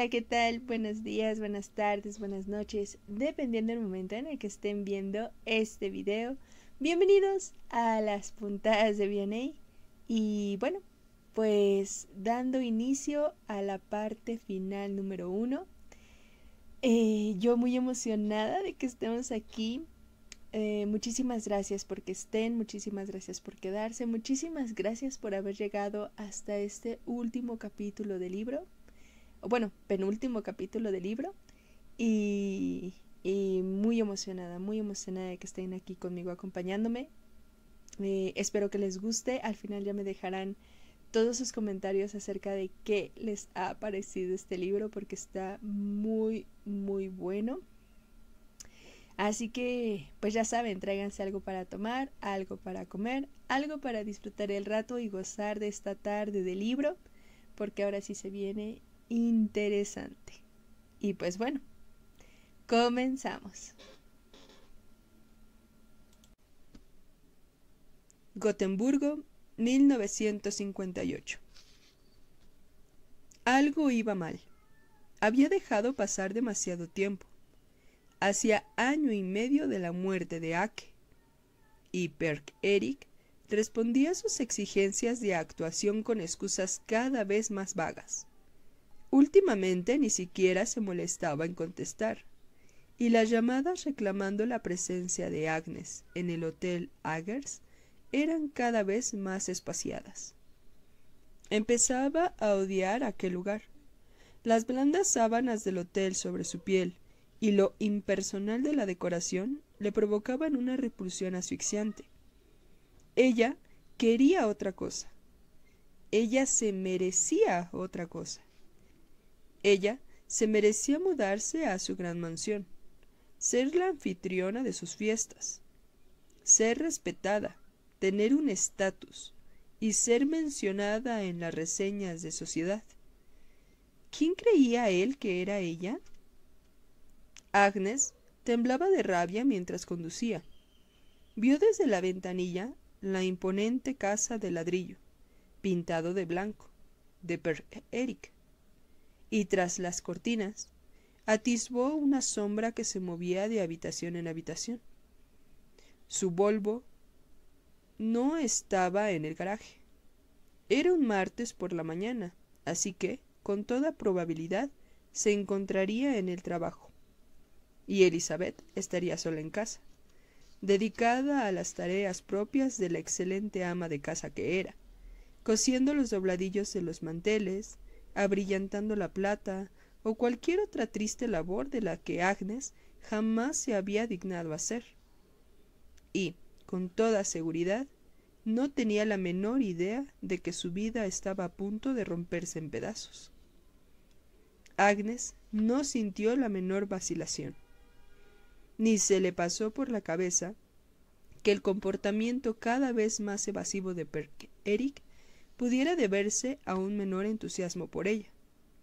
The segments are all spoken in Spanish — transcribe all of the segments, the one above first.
Hola, ¿qué tal? Buenos días, buenas tardes, buenas noches, dependiendo del momento en el que estén viendo este video. Bienvenidos a las puntadas de B&A. Y bueno, pues dando inicio a la parte final número 1. Yo muy emocionada de que estemos aquí. Muchísimas gracias porque estén, muchísimas gracias por quedarse, muchísimas gracias por haber llegado hasta este último capítulo del libro. Bueno, penúltimo capítulo del libro y muy emocionada de que estén aquí conmigo acompañándome. Espero que les guste. Al final ya me dejarán todos sus comentarios acerca de qué les ha parecido este libro porque está muy bueno. Así que pues ya saben, tráiganse algo para tomar, algo para comer, algo para disfrutar el rato y gozar de esta tarde de libro, porque ahora sí se viene interesante. Y pues bueno, comenzamos. Gotemburgo, 1958. Algo iba mal. Había dejado pasar demasiado tiempo. Hacía año y medio de la muerte de Ake, y Erik respondía a sus exigencias de actuación con excusas cada vez más vagas. Últimamente ni siquiera se molestaba en contestar, y las llamadas reclamando la presencia de Agnes en el Hotel Agers eran cada vez más espaciadas. Empezaba a odiar aquel lugar. Las blandas sábanas del hotel sobre su piel y lo impersonal de la decoración le provocaban una repulsión asfixiante. Ella quería otra cosa. Ella se merecía otra cosa. Ella se merecía mudarse a su gran mansión, ser la anfitriona de sus fiestas, ser respetada, tener un estatus y ser mencionada en las reseñas de sociedad. ¿Quién creía él que era ella? Agnes temblaba de rabia mientras conducía. Vio desde la ventanilla la imponente casa de ladrillo, pintado de blanco, de Erik, y tras las cortinas atisbó una sombra que se movía de habitación en habitación. Su Volvo no estaba en el garaje. Era un martes por la mañana, así que, con toda probabilidad, se encontraría en el trabajo. Y Elizabeth estaría sola en casa, dedicada a las tareas propias de la excelente ama de casa que era, cosiendo los dobladillos de los manteles, abrillantando la plata o cualquier otra triste labor de la que Agnes jamás se había dignado hacer. Y, con toda seguridad, no tenía la menor idea de que su vida estaba a punto de romperse en pedazos. Agnes no sintió la menor vacilación, ni se le pasó por la cabeza que el comportamiento cada vez más evasivo de Erik pudiera deberse a un menor entusiasmo por ella.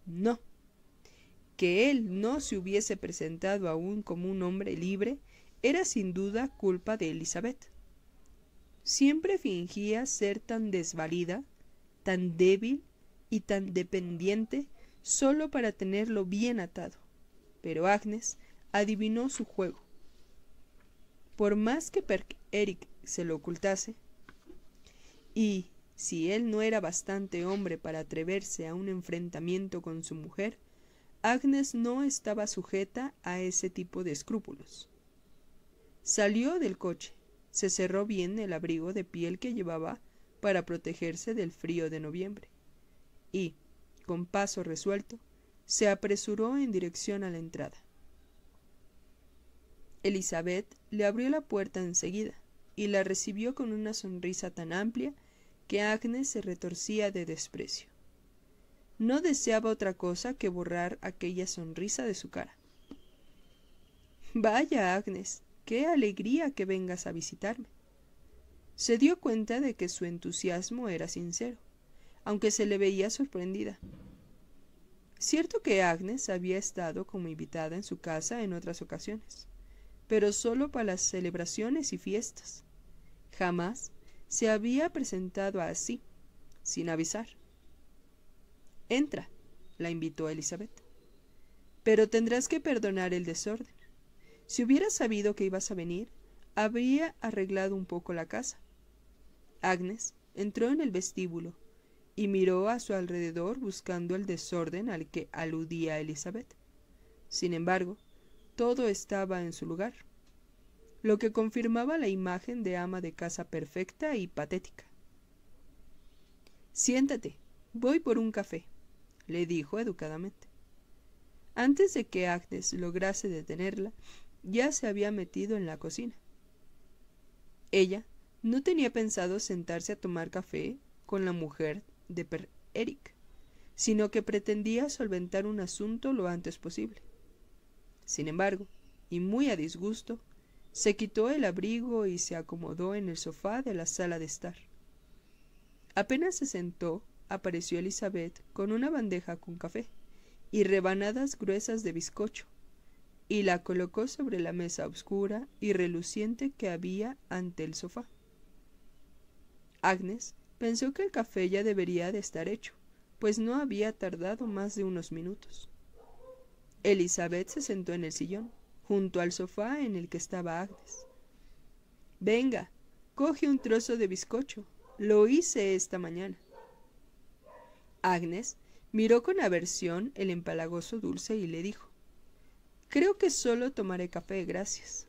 No. Que él no se hubiese presentado aún como un hombre libre era sin duda culpa de Elizabeth. Siempre fingía ser tan desvalida, tan débil y tan dependiente solo para tenerlo bien atado. Pero Agnes adivinó su juego. Por más que Erik se lo ocultase, y si él no era bastante hombre para atreverse a un enfrentamiento con su mujer, Agnes no estaba sujeta a ese tipo de escrúpulos. Salió del coche, se cerró bien el abrigo de piel que llevaba para protegerse del frío de noviembre, y, con paso resuelto, se apresuró en dirección a la entrada. Elizabeth le abrió la puerta enseguida y la recibió con una sonrisa tan amplia que Agnes se retorcía de desprecio. No deseaba otra cosa que borrar aquella sonrisa de su cara. Vaya, Agnes, qué alegría que vengas a visitarme. Se dio cuenta de que su entusiasmo era sincero, aunque se le veía sorprendida. Cierto que Agnes había estado como invitada en su casa en otras ocasiones, pero solo para las celebraciones y fiestas. Jamás se había presentado así, sin avisar. Entra, la invitó Elizabeth. pero tendrás que perdonar el desorden. Si hubiera sabido que ibas a venir, habría arreglado un poco la casa. Agnes entró en el vestíbulo y miró a su alrededor buscando el desorden al que aludía Elizabeth. Sin embargo, todo estaba en su lugar, lo que confirmaba la imagen de ama de casa perfecta y patética. «Siéntate, voy por un café», le dijo educadamente. Antes de que Agnes lograse detenerla, ya se había metido en la cocina. Ella no tenía pensado sentarse a tomar café con la mujer de Per Eric, sino que pretendía solventar un asunto lo antes posible. Sin embargo, y muy a disgusto, se quitó el abrigo y se acomodó en el sofá de la sala de estar. Apenas se sentó, apareció Elizabeth con una bandeja con café y rebanadas gruesas de bizcocho, y la colocó sobre la mesa oscura y reluciente que había ante el sofá. Agnes pensó que el café ya debería de estar hecho, pues no había tardado más de unos minutos. Elizabeth se sentó en el sillón, junto al sofá en el que estaba Agnes. «Venga, coge un trozo de bizcocho. Lo hice esta mañana». Agnes miró con aversión el empalagoso dulce y le dijo: «Creo que solo tomaré café, gracias».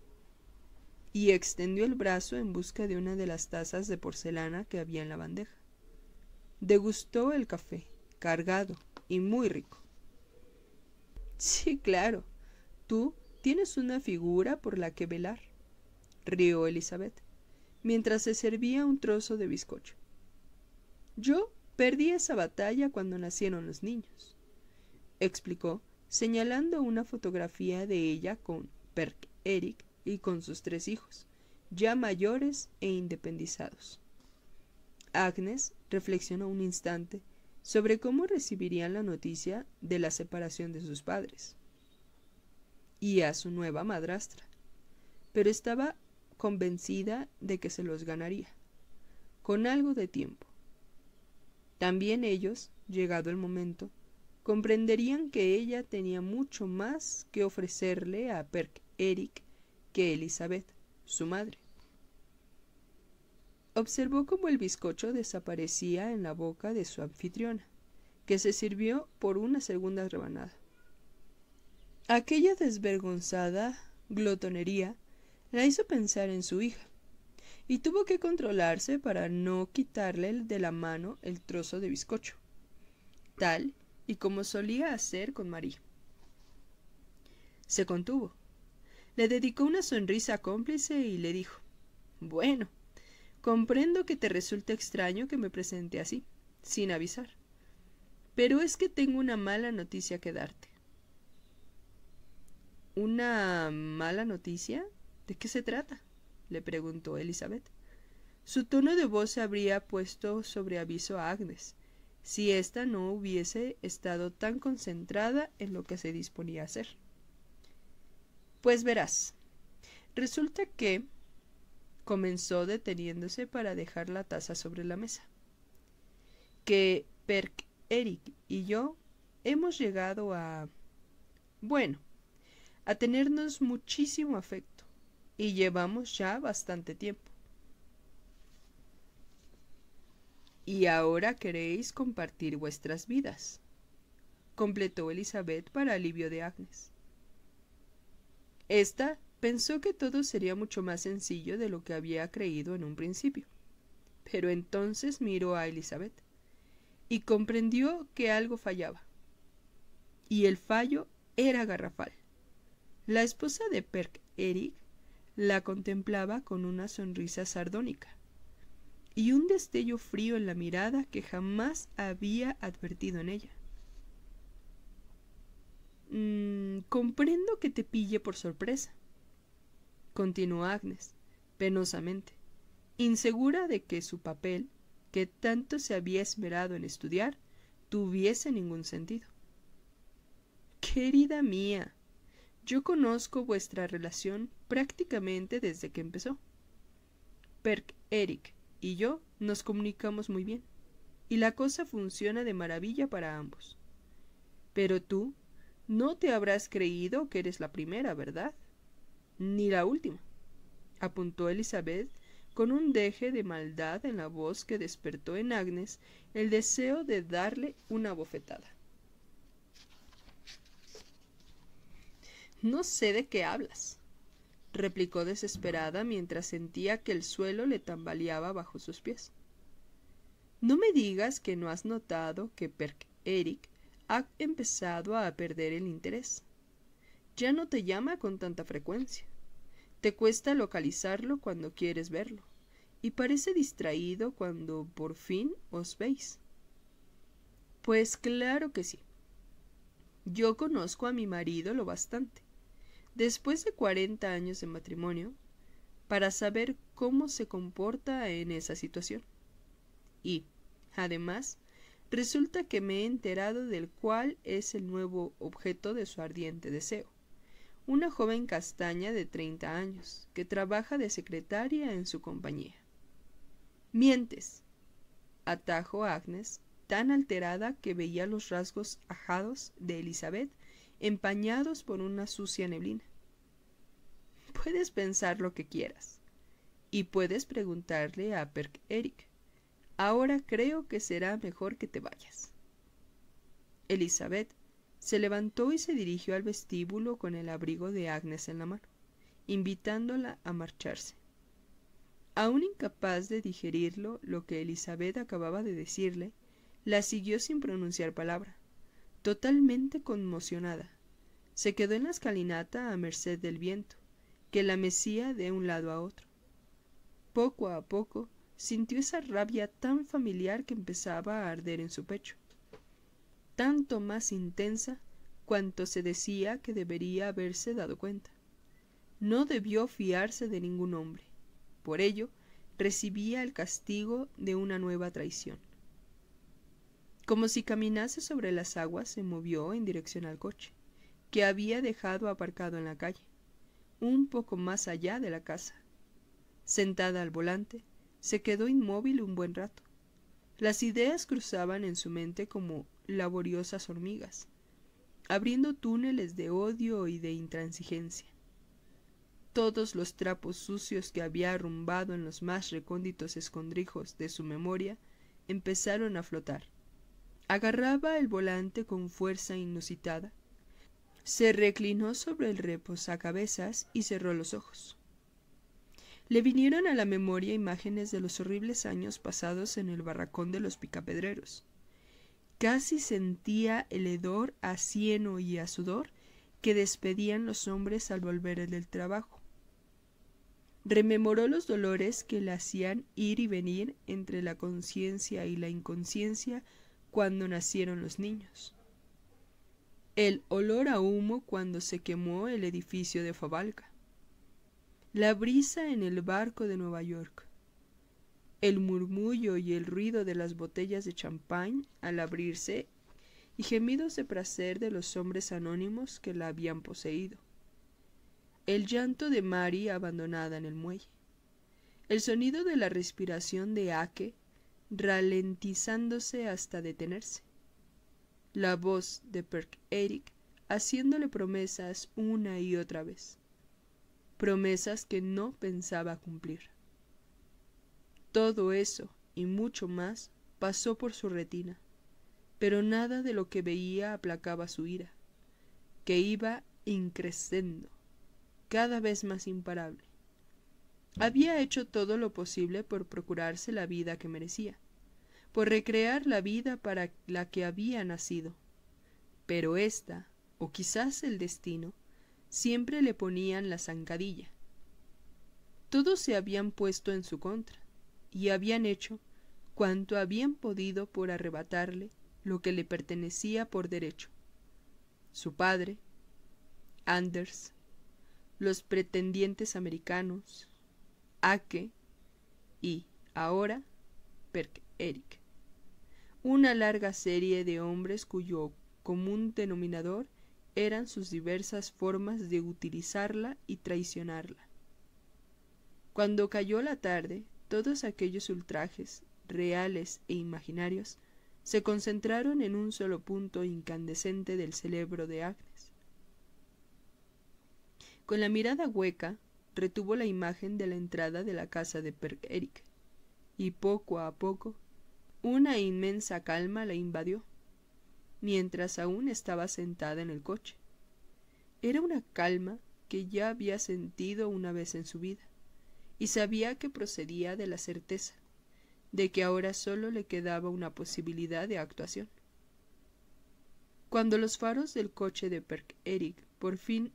Y extendió el brazo en busca de una de las tazas de porcelana que había en la bandeja. Degustó el café, cargado y muy rico. «Sí, claro, tú tienes una figura por la que velar», rió Elizabeth, mientras se servía un trozo de bizcocho. «Yo perdí esa batalla cuando nacieron los niños», explicó, señalando una fotografía de ella con Per Eric y con sus 3 hijos, ya mayores e independizados. Agnes reflexionó un instante sobre cómo recibirían la noticia de la separación de sus padres y a su nueva madrastra, pero estaba convencida de que se los ganaría, con algo de tiempo. También ellos, llegado el momento, comprenderían que ella tenía mucho más que ofrecerle a Per Eric que Elizabeth, su madre. Observó cómo el bizcocho desaparecía en la boca de su anfitriona, que se sirvió por una segunda rebanada. Aquella desvergonzada glotonería la hizo pensar en su hija, y tuvo que controlarse para no quitarle de la mano el trozo de bizcocho, tal y como solía hacer con Marie. Se contuvo, le dedicó una sonrisa cómplice y le dijo: «Bueno, comprendo que te resulte extraño que me presente así, sin avisar, pero es que tengo una mala noticia que darte». «¿Una mala noticia? ¿De qué se trata?», le preguntó Elizabeth. Su tono de voz se habría puesto sobre aviso a Agnes, si ésta no hubiese estado tan concentrada en lo que se disponía a hacer. «Pues verás, resulta que», comenzó deteniéndose para dejar la taza sobre la mesa, «que Per Eric y yo hemos llegado bueno, a tenernos muchísimo afecto, y llevamos ya bastante tiempo. Y ahora queréis compartir vuestras vidas», completó Elizabeth para alivio de Agnes. Esta pensó que todo sería mucho más sencillo de lo que había creído en un principio, pero entonces miró a Elizabeth y comprendió que algo fallaba. Y el fallo era garrafal. La esposa de Per Eric la contemplaba con una sonrisa sardónica y un destello frío en la mirada que jamás había advertido en ella. «Comprendo que te pille por sorpresa», continuó Agnes, penosamente, insegura de que su papel, que tanto se había esmerado en estudiar, tuviese ningún sentido. «Querida mía, yo conozco vuestra relación prácticamente desde que empezó. Per Eric y yo nos comunicamos muy bien, y la cosa funciona de maravilla para ambos. Pero tú No te habrás creído que eres la primera, ¿verdad? Ni la última, apuntó Elizabeth con un deje de maldad en la voz que despertó en Agnes el deseo de darle una bofetada. No sé de qué hablas, replicó desesperada mientras sentía que el suelo le tambaleaba bajo sus pies. No me digas que no has notado que Perk Eric ha empezado a perder el interés. Ya no te llama con tanta frecuencia. Te cuesta localizarlo cuando quieres verlo, y parece distraído cuando por fin os veis. Pues claro que sí. Yo conozco a mi marido lo bastante, después de 40 años de matrimonio, para saber cómo se comporta en esa situación. Y, además, resulta que me he enterado del cual es el nuevo objeto de su ardiente deseo. Una joven castaña de 30 años, que trabaja de secretaria en su compañía. Mientes, atajó Agnes, tan alterada que veía los rasgos ajados de Elizabeth empañados por una sucia neblina. Puedes pensar lo que quieras, y puedes preguntarle a Perk Eric. Ahora creo que será mejor que te vayas. Elizabeth se levantó y se dirigió al vestíbulo con el abrigo de Agnes en la mano, invitándola a marcharse. Aún incapaz de digerirlo lo que Elizabeth acababa de decirle, la siguió sin pronunciar palabra, totalmente conmocionada. Se quedó en la escalinata a merced del viento, que la mecía de un lado a otro. Poco a poco sintió esa rabia tan familiar que empezaba a arder en su pecho, tanto más intensa cuanto se decía que debería haberse dado cuenta. No debió fiarse de ningún hombre. Por ello, recibía el castigo de una nueva traición. Como si caminase sobre las aguas, se movió en dirección al coche, que había dejado aparcado en la calle, un poco más allá de la casa. Sentada al volante, se quedó inmóvil un buen rato. Las ideas cruzaban en su mente como laboriosas hormigas, abriendo túneles de odio y de intransigencia. Todos los trapos sucios que había arrumbado en los más recónditos escondrijos de su memoria empezaron a flotar. Agarraba el volante con fuerza inusitada, se reclinó sobre el reposacabezas y cerró los ojos. Le vinieron a la memoria imágenes de los horribles años pasados en el barracón de los picapedreros. Casi sentía el hedor a cieno y a sudor que despedían los hombres al volver del trabajo. Rememoró los dolores que le hacían ir y venir entre la conciencia y la inconsciencia cuando nacieron los niños. El olor a humo cuando se quemó el edificio de Fabalca. La brisa en el barco de Nueva York. El murmullo y el ruido de las botellas de champán al abrirse y gemidos de placer de los hombres anónimos que la habían poseído. El llanto de Mary abandonada en el muelle. El sonido de la respiración de Ake ralentizándose hasta detenerse. La voz de Perk Eric haciéndole promesas una y otra vez. Promesas que no pensaba cumplir. Todo eso y mucho más pasó por su retina, pero nada de lo que veía aplacaba su ira, que iba increciendo, cada vez más imparable. Había hecho todo lo posible por procurarse la vida que merecía, por recrear la vida para la que había nacido, pero ésta, o quizás el destino, siempre le ponían la zancadilla. Todos se habían puesto en su contra, y habían hecho cuanto habían podido por arrebatarle lo que le pertenecía por derecho. Su padre, Anders, los pretendientes americanos, Ake y, ahora, Perk Eric. Una larga serie de hombres cuyo común denominador eran sus diversas formas de utilizarla y traicionarla. Cuando cayó la tarde, todos aquellos ultrajes, reales e imaginarios, se concentraron en un solo punto incandescente del cerebro de Agnes. Con la mirada hueca, retuvo la imagen de la entrada de la casa de Perk-Eric, y poco a poco, una inmensa calma la invadió, mientras aún estaba sentada en el coche. Era una calma que ya había sentido una vez en su vida, y sabía que procedía de la certeza de que ahora solo le quedaba una posibilidad de actuación. Cuando los faros del coche de Perk-Eric por fin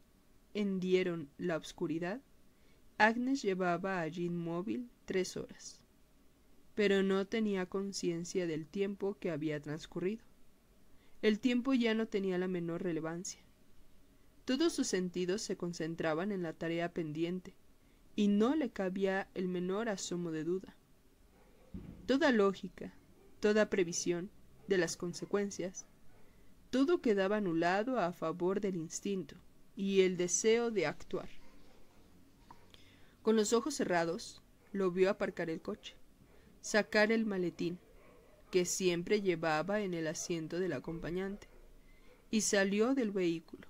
hendieron la oscuridad, Agnes llevaba allí inmóvil 3 horas, pero no tenía conciencia del tiempo que había transcurrido. El tiempo ya no tenía la menor relevancia. Todos sus sentidos se concentraban en la tarea pendiente, y no le cabía el menor asomo de duda. Toda lógica, toda previsión de las consecuencias, todo quedaba anulado a favor del instinto y el deseo de actuar. Con los ojos cerrados, lo vio aparcar el coche, sacar el maletín, que siempre llevaba en el asiento del acompañante, y salió del vehículo.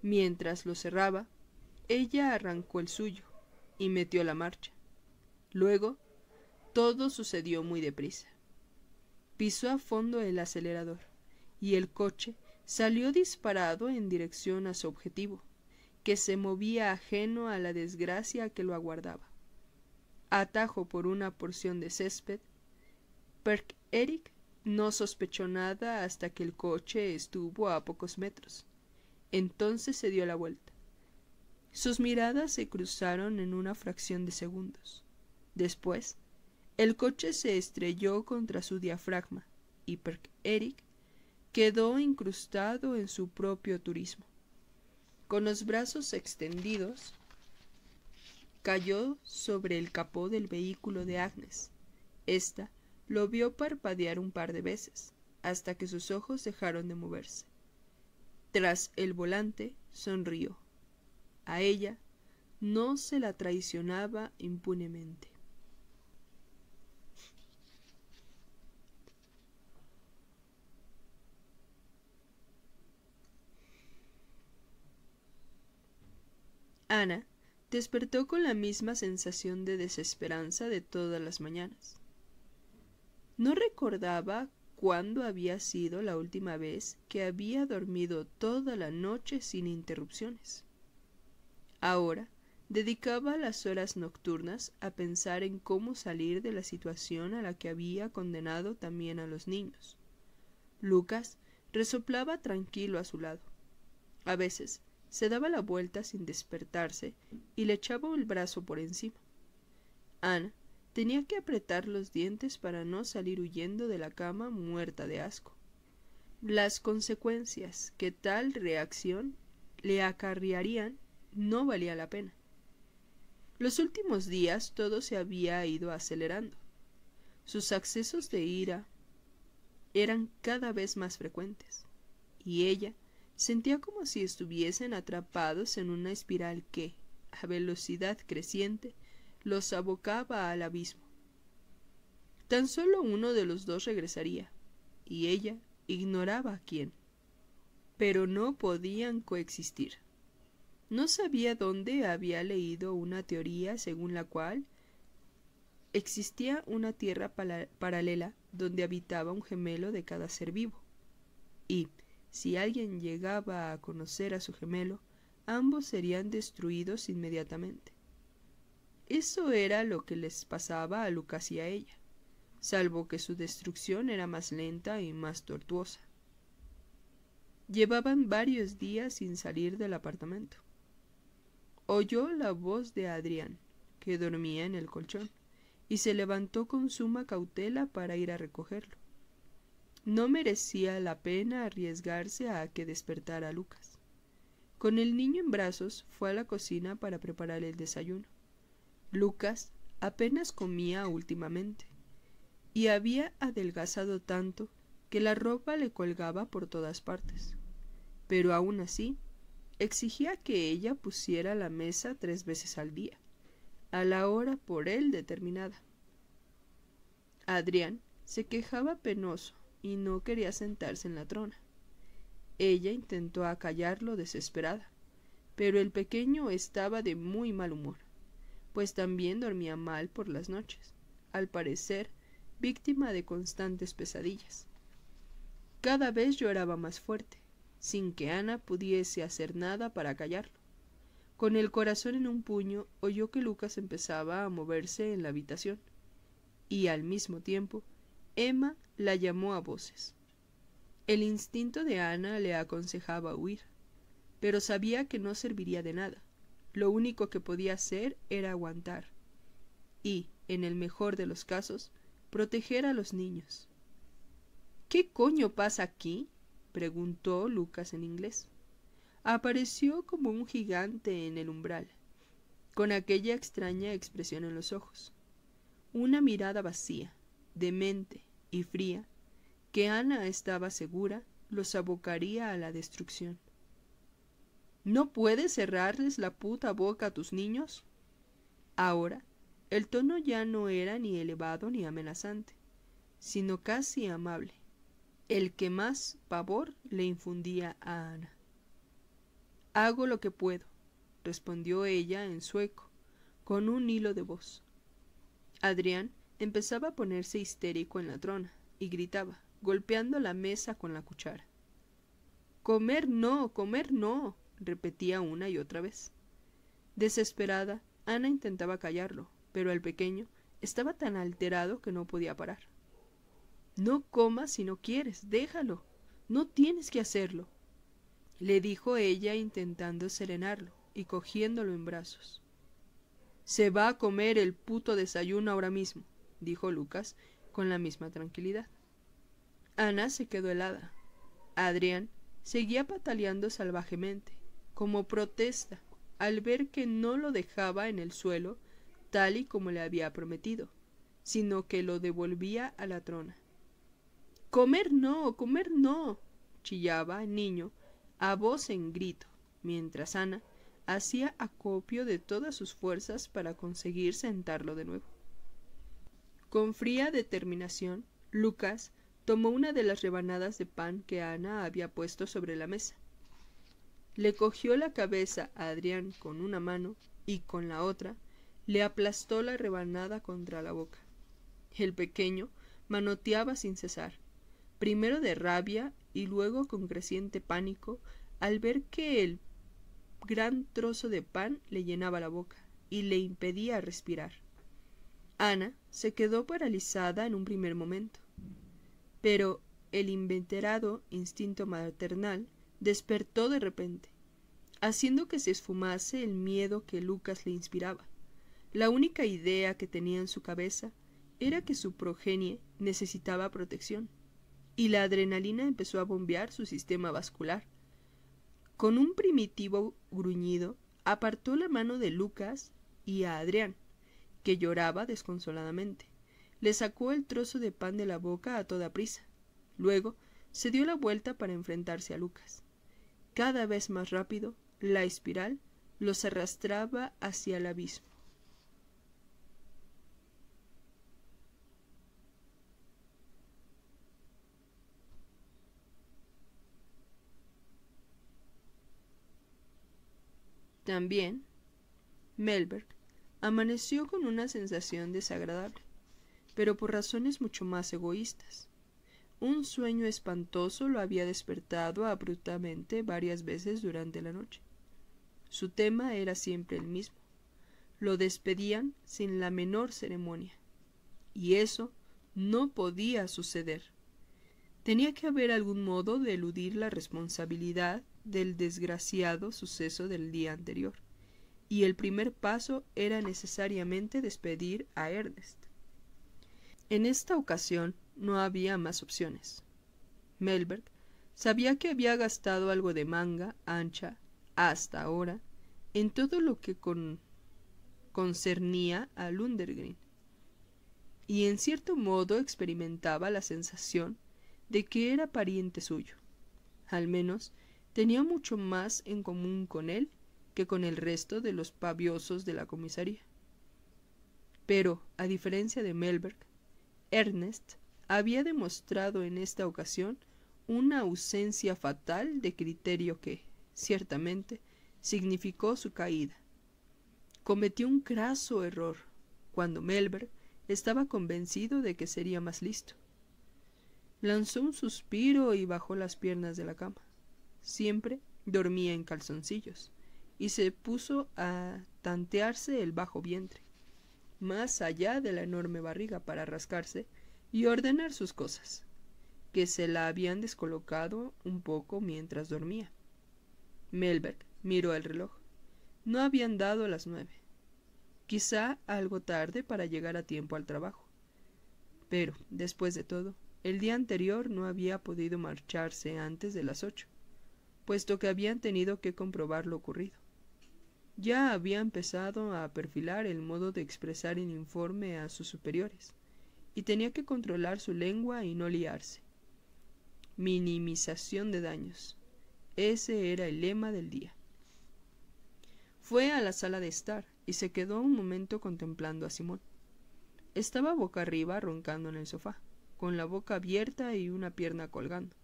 Mientras lo cerraba, ella arrancó el suyo y metió la marcha. Luego, todo sucedió muy deprisa. Pisó a fondo el acelerador, y el coche salió disparado en dirección a su objetivo, que se movía ajeno a la desgracia que lo aguardaba. Atajo por una porción de césped, Perk-Eric no sospechó nada hasta que el coche estuvo a pocos metros. Entonces se dio la vuelta. Sus miradas se cruzaron en una fracción de segundos. Después, el coche se estrelló contra su diafragma y Perk-Eric quedó incrustado en su propio turismo. Con los brazos extendidos, cayó sobre el capó del vehículo de Agnes. Esta lo vio parpadear un par de veces, hasta que sus ojos dejaron de moverse. Tras el volante, sonrió. A ella no se la traicionaba impunemente. Ana despertó con la misma sensación de desesperanza de todas las mañanas. No recordaba cuándo había sido la última vez que había dormido toda la noche sin interrupciones. Ahora dedicaba las horas nocturnas a pensar en cómo salir de la situación a la que había condenado también a los niños. Lucas resoplaba tranquilo a su lado. A veces se daba la vuelta sin despertarse y le echaba el brazo por encima. Ana tenía que apretar los dientes para no salir huyendo de la cama muerta de asco. Las consecuencias que tal reacción le acarrearían no valía la pena. Los últimos días todo se había ido acelerando. Sus accesos de ira eran cada vez más frecuentes, y ella sentía como si estuviesen atrapados en una espiral que, a velocidad creciente, los abocaba al abismo. Tan solo uno de los dos regresaría, y ella ignoraba a quién. Pero no podían coexistir. No sabía dónde había leído una teoría según la cual existía una tierra paralela donde habitaba un gemelo de cada ser vivo, y si alguien llegaba a conocer a su gemelo, ambos serían destruidos inmediatamente. Eso era lo que les pasaba a Lucas y a ella, salvo que su destrucción era más lenta y más tortuosa. Llevaban varios días sin salir del apartamento. Oyó la voz de Adrián, que dormía en el colchón, y se levantó con suma cautela para ir a recogerlo. No merecía la pena arriesgarse a que despertara a Lucas. Con el niño en brazos fue a la cocina para preparar el desayuno. Lucas apenas comía últimamente, y había adelgazado tanto que la ropa le colgaba por todas partes. Pero aún así, exigía que ella pusiera la mesa 3 veces al día, a la hora por él determinada. Adrián se quejaba penoso y no quería sentarse en la trona. Ella intentó acallarlo desesperada, pero el pequeño estaba de muy mal humor, pues también dormía mal por las noches, al parecer víctima de constantes pesadillas. Cada vez lloraba más fuerte, sin que Ana pudiese hacer nada para callarlo. Con el corazón en un puño, oyó que Lucas empezaba a moverse en la habitación, y al mismo tiempo, Emma la llamó a voces. El instinto de Ana le aconsejaba huir, pero sabía que no serviría de nada. Lo único que podía hacer era aguantar y, en el mejor de los casos, proteger a los niños. ¿Qué coño pasa aquí?, preguntó Lucas en inglés. Apareció como un gigante en el umbral, con aquella extraña expresión en los ojos, una mirada vacía, demente y fría, que Ana estaba segura los abocaría a la destrucción. ¿No puedes cerrarles la puta boca a tus niños? Ahora, el tono ya no era ni elevado ni amenazante, sino casi amable, el que más pavor le infundía a Ana. Hago lo que puedo, respondió ella en sueco, con un hilo de voz. Adrián empezaba a ponerse histérico en la trona y gritaba, golpeando la mesa con la cuchara. «¡Comer no!», repetía una y otra vez. Desesperada, Ana intentaba callarlo, pero el pequeño estaba tan alterado que no podía parar. «No comas si no quieres, déjalo, no tienes que hacerlo», le dijo ella intentando serenarlo y cogiéndolo en brazos. «Se va a comer el puto desayuno ahora mismo», dijo Lucas con la misma tranquilidad. Ana se quedó helada. Adrián seguía pataleando salvajemente, como protesta, al ver que no lo dejaba en el suelo tal y como le había prometido, sino que lo devolvía a la trona. «¡Comer no! chillaba el niño a voz en grito, mientras Ana hacía acopio de todas sus fuerzas para conseguir sentarlo de nuevo. Con fría determinación, Lucas tomó una de las rebanadas de pan que Ana había puesto sobre la mesa. Le cogió la cabeza a Adrián con una mano y con la otra le aplastó la rebanada contra la boca. El pequeño manoteaba sin cesar, primero de rabia y luego con creciente pánico al ver que el gran trozo de pan le llenaba la boca y le impedía respirar. Ana se quedó paralizada en un primer momento, pero el inveterado instinto maternal despertó de repente, haciendo que se esfumase el miedo que Lucas le inspiraba. La única idea que tenía en su cabeza era que su progenie necesitaba protección, y la adrenalina empezó a bombear su sistema vascular. Con un primitivo gruñido, apartó la mano de Lucas y a Adrián, que lloraba desconsoladamente. Le sacó el trozo de pan de la boca a toda prisa. Luego se dio la vuelta para enfrentarse a Lucas. Cada vez más rápido, la espiral los arrastraba hacia el abismo. También, Mellberg amaneció con una sensación desagradable, pero por razones mucho más egoístas. Un sueño espantoso lo había despertado abruptamente varias veces durante la noche. Su tema era siempre el mismo. Lo despedían sin la menor ceremonia. Y eso no podía suceder. Tenía que haber algún modo de eludir la responsabilidad del desgraciado suceso del día anterior, y el primer paso era necesariamente despedir a Ernest. En esta ocasión no había más opciones. Mellberg sabía que había gastado algo de manga ancha hasta ahora en todo lo que concernía a Lohengrin, y en cierto modo experimentaba la sensación de que era pariente suyo. Al menos tenía mucho más en común con él que con el resto de los paviosos de la comisaría. Pero, a diferencia de Mellberg, Ernest había demostrado en esta ocasión una ausencia fatal de criterio que, ciertamente, significó su caída. Cometió un craso error, cuando Melberg estaba convencido de que sería más listo. Lanzó un suspiro y bajó las piernas de la cama. Siempre dormía en calzoncillos, y se puso a tantearse el bajo vientre, más allá de la enorme barriga, para rascarse y ordenar sus cosas, que se la habían descolocado un poco mientras dormía. Melberg miró el reloj. No habían dado las 9. Quizá algo tarde para llegar a tiempo al trabajo. Pero, después de todo, el día anterior no había podido marcharse antes de las 8, puesto que habían tenido que comprobar lo ocurrido. Ya había empezado a perfilar el modo de expresar el informe a sus superiores, y tenía que controlar su lengua y no liarse. Minimización de daños. Ese era el lema del día. Fue a la sala de estar y se quedó un momento contemplando a Simón. Estaba boca arriba roncando en el sofá, con la boca abierta y una pierna colgando.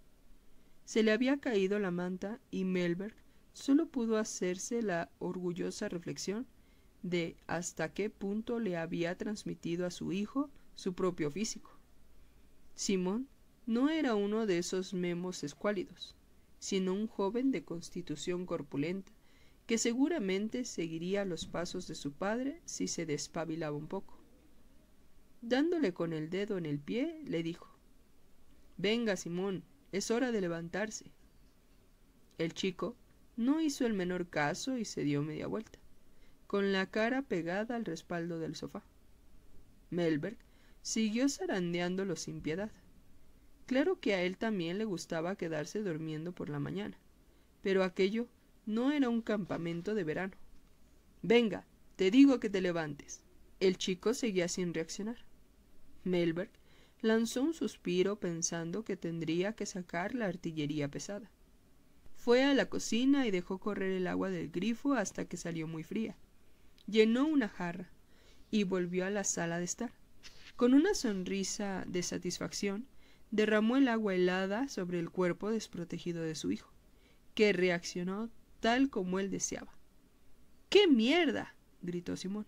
Se le había caído la manta y Melberg solo pudo hacerse la orgullosa reflexión de hasta qué punto le había transmitido a su hijo su propio físico. Simón no era uno de esos memos escuálidos, sino un joven de constitución corpulenta, que seguramente seguiría los pasos de su padre si se despabilaba un poco. Dándole con el dedo en el pie, le dijo: «Venga, Simón, es hora de levantarse». El chico no hizo el menor caso y se dio media vuelta, con la cara pegada al respaldo del sofá. Melberg siguió zarandeándolo sin piedad. Claro que a él también le gustaba quedarse durmiendo por la mañana, pero aquello no era un campamento de verano. «Venga, te digo que te levantes». El chico seguía sin reaccionar. Melberg lanzó un suspiro pensando que tendría que sacar la artillería pesada. Fue a la cocina y dejó correr el agua del grifo hasta que salió muy fría. Llenó una jarra y volvió a la sala de estar. Con una sonrisa de satisfacción, derramó el agua helada sobre el cuerpo desprotegido de su hijo, que reaccionó tal como él deseaba. «¡Qué mierda!», gritó Simón,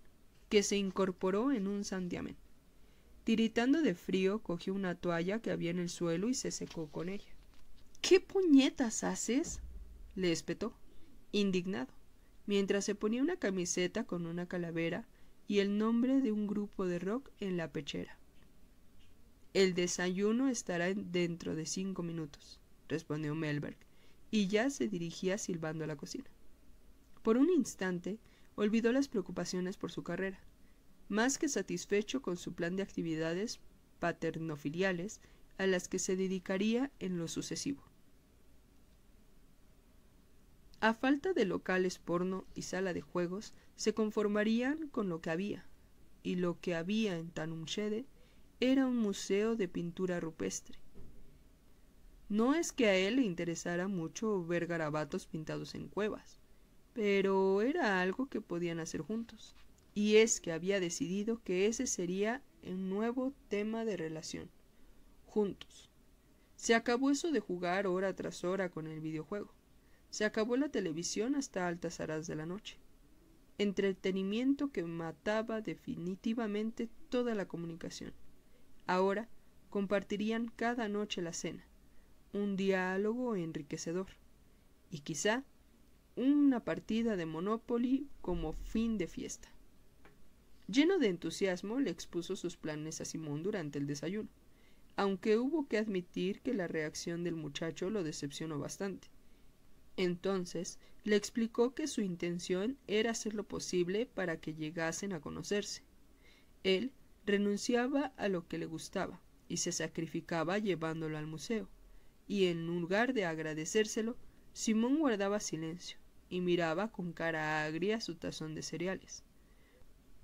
que se incorporó en un santiamén. Tiritando de frío, cogió una toalla que había en el suelo y se secó con ella. «¿Qué puñetas haces?», le espetó, indignado, mientras se ponía una camiseta con una calavera y el nombre de un grupo de rock en la pechera. «El desayuno estará dentro de 5 minutos», respondió Melberg, y ya se dirigía silbando a la cocina. Por un instante olvidó las preocupaciones por su carrera, más que satisfecho con su plan de actividades paternofiliales a las que se dedicaría en lo sucesivo. A falta de locales porno y sala de juegos, se conformarían con lo que había, y lo que había en Tanumshede era un museo de pintura rupestre. No es que a él le interesara mucho ver garabatos pintados en cuevas, pero era algo que podían hacer juntos, y es que había decidido que ese sería el nuevo tema de relación. Juntos. Se acabó eso de jugar hora tras hora con el videojuego. Se acabó la televisión hasta altas horas de la noche. Entretenimiento que mataba definitivamente toda la comunicación. Ahora compartirían cada noche la cena, un diálogo enriquecedor, y quizá una partida de Monopoly como fin de fiesta. Lleno de entusiasmo, le expuso sus planes a Simón durante el desayuno, aunque hubo que admitir que la reacción del muchacho lo decepcionó bastante. Entonces le explicó que su intención era hacer lo posible para que llegasen a conocerse. Él renunciaba a lo que le gustaba y se sacrificaba llevándolo al museo, y en lugar de agradecérselo, Simón guardaba silencio y miraba con cara agria su tazón de cereales.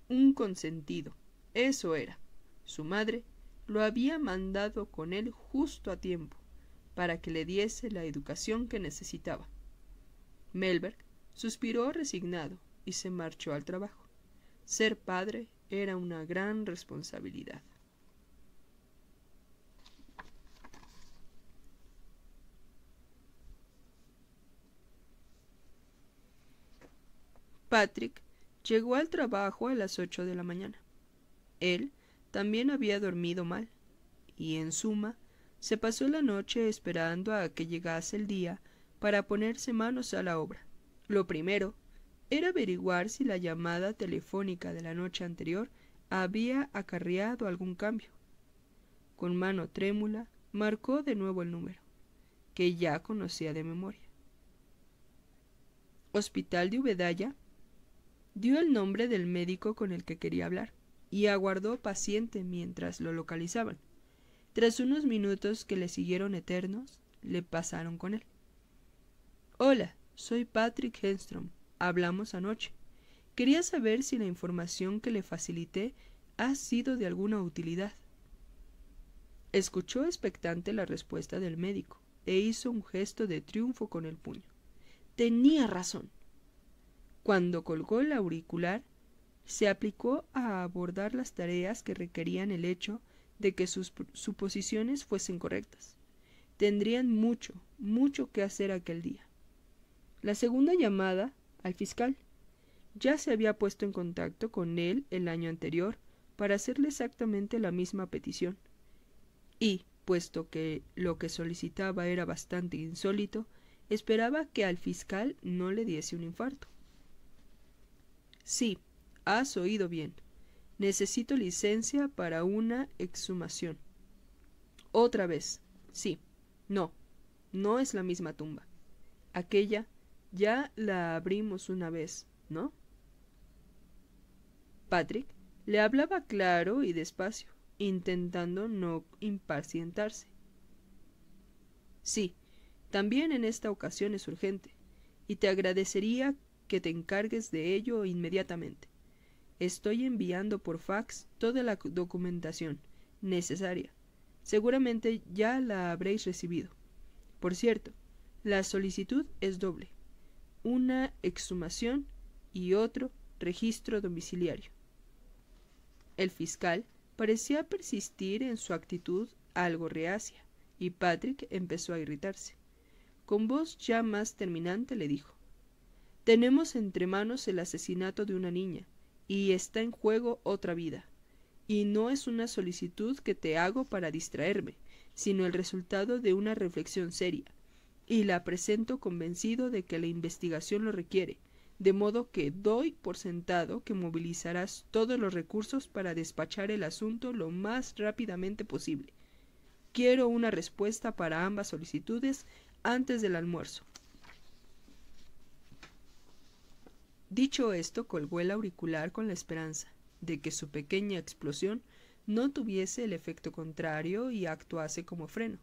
Un consentido, eso era. Su madre lo había mandado con él justo a tiempo, para que le diese la educación que necesitaba. Melberg suspiró resignado y se marchó al trabajo. Ser padre era una gran responsabilidad. Patrick llegó al trabajo a las 8 de la mañana. Él también había dormido mal, y en suma, se pasó la noche esperando a que llegase el día para ponerse manos a la obra. Lo primero era averiguar si la llamada telefónica de la noche anterior había acarreado algún cambio. Con mano trémula, marcó de nuevo el número, que ya conocía de memoria. Hospital de Ubedaya. Dio el nombre del médico con el que quería hablar y aguardó paciente mientras lo localizaban. Tras unos minutos que le siguieron eternos, le pasaron con él. Hola, soy Patrick Henstrom. Hablamos anoche. Quería saber si la información que le facilité ha sido de alguna utilidad. Escuchó expectante la respuesta del médico e hizo un gesto de triunfo con el puño. Tenía razón. Cuando colgó el auricular, se aplicó a abordar las tareas que requerían el hecho de que sus suposiciones fuesen correctas. Tendrían mucho, mucho que hacer aquel día. La segunda llamada al fiscal. Ya se había puesto en contacto con él el año anterior para hacerle exactamente la misma petición. Y, puesto que lo que solicitaba era bastante insólito, esperaba que al fiscal no le diese un infarto. Sí, has oído bien. Necesito licencia para una exhumación. Otra vez. Sí. No. No es la misma tumba. Aquella ya la abrimos una vez, ¿no? Patrick le hablaba claro y despacio, intentando no impacientarse. Sí, también en esta ocasión es urgente, y te agradecería que te encargues de ello inmediatamente. Estoy enviando por fax toda la documentación necesaria. Seguramente ya la habréis recibido. Por cierto, la solicitud es doble: una exhumación y otro registro domiciliario. El fiscal parecía persistir en su actitud algo reacia, y Patrick empezó a irritarse. Con voz ya más terminante le dijo: tenemos entre manos el asesinato de una niña, y está en juego otra vida. Y no es una solicitud que te hago para distraerme, sino el resultado de una reflexión seria, y la presento convencido de que la investigación lo requiere, de modo que doy por sentado que movilizarás todos los recursos para despachar el asunto lo más rápidamente posible. Quiero una respuesta para ambas solicitudes antes del almuerzo. Dicho esto, colgó el auricular con la esperanza de que su pequeña explosión no tuviese el efecto contrario y actuase como freno.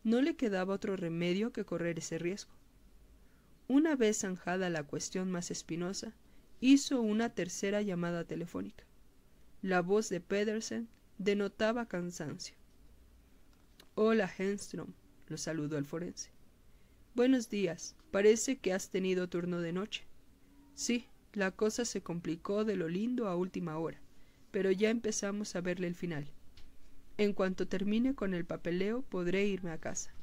No le quedaba otro remedio que correr ese riesgo. Una vez zanjada la cuestión más espinosa, hizo una tercera llamada telefónica. La voz de Pedersen denotaba cansancio. Hola, Henstrom, lo saludó el forense. Buenos días, parece que has tenido turno de noche. Sí, la cosa se complicó de lo lindo a última hora, pero ya empezamos a verle el final. En cuanto termine con el papeleo, podré irme a casa.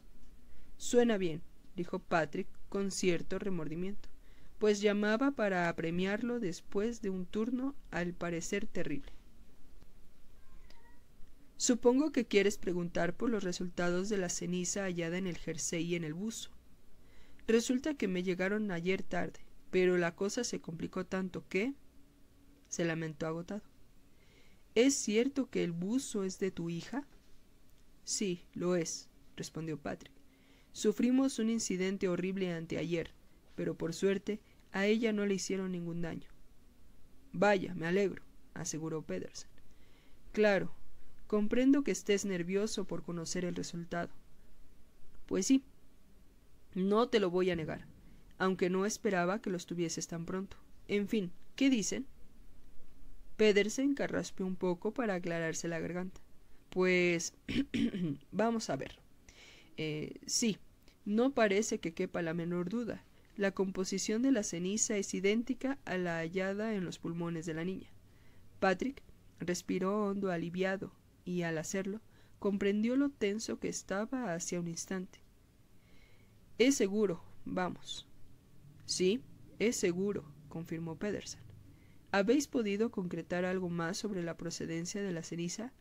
Suena bien, dijo Patrick con cierto remordimiento, pues llamaba para apremiarlo después de un turno al parecer terrible. Supongo que quieres preguntar por los resultados de la ceniza hallada en el jersey y en el buzo. Resulta que me llegaron ayer tarde, pero la cosa se complicó tanto que... se lamentó agotado. ¿Es cierto que el buzo es de tu hija? Sí, lo es, respondió Patrick. Sufrimos un incidente horrible anteayer, pero por suerte a ella no le hicieron ningún daño. Vaya, me alegro, aseguró Pedersen. Claro, comprendo que estés nervioso por conocer el resultado. Pues sí, no te lo voy a negar, aunque no esperaba que los tuvieses tan pronto. En fin, ¿qué dicen? Pedersen carraspeó un poco para aclararse la garganta. Pues... vamos a ver. Sí, no parece que quepa la menor duda. La composición de la ceniza es idéntica a la hallada en los pulmones de la niña. Patrick respiró hondo aliviado y, al hacerlo, comprendió lo tenso que estaba hacía un instante. Es seguro, vamos. Sí, es seguro, confirmó Pedersen. ¿Habéis podido concretar algo más sobre la procedencia de la ceniza?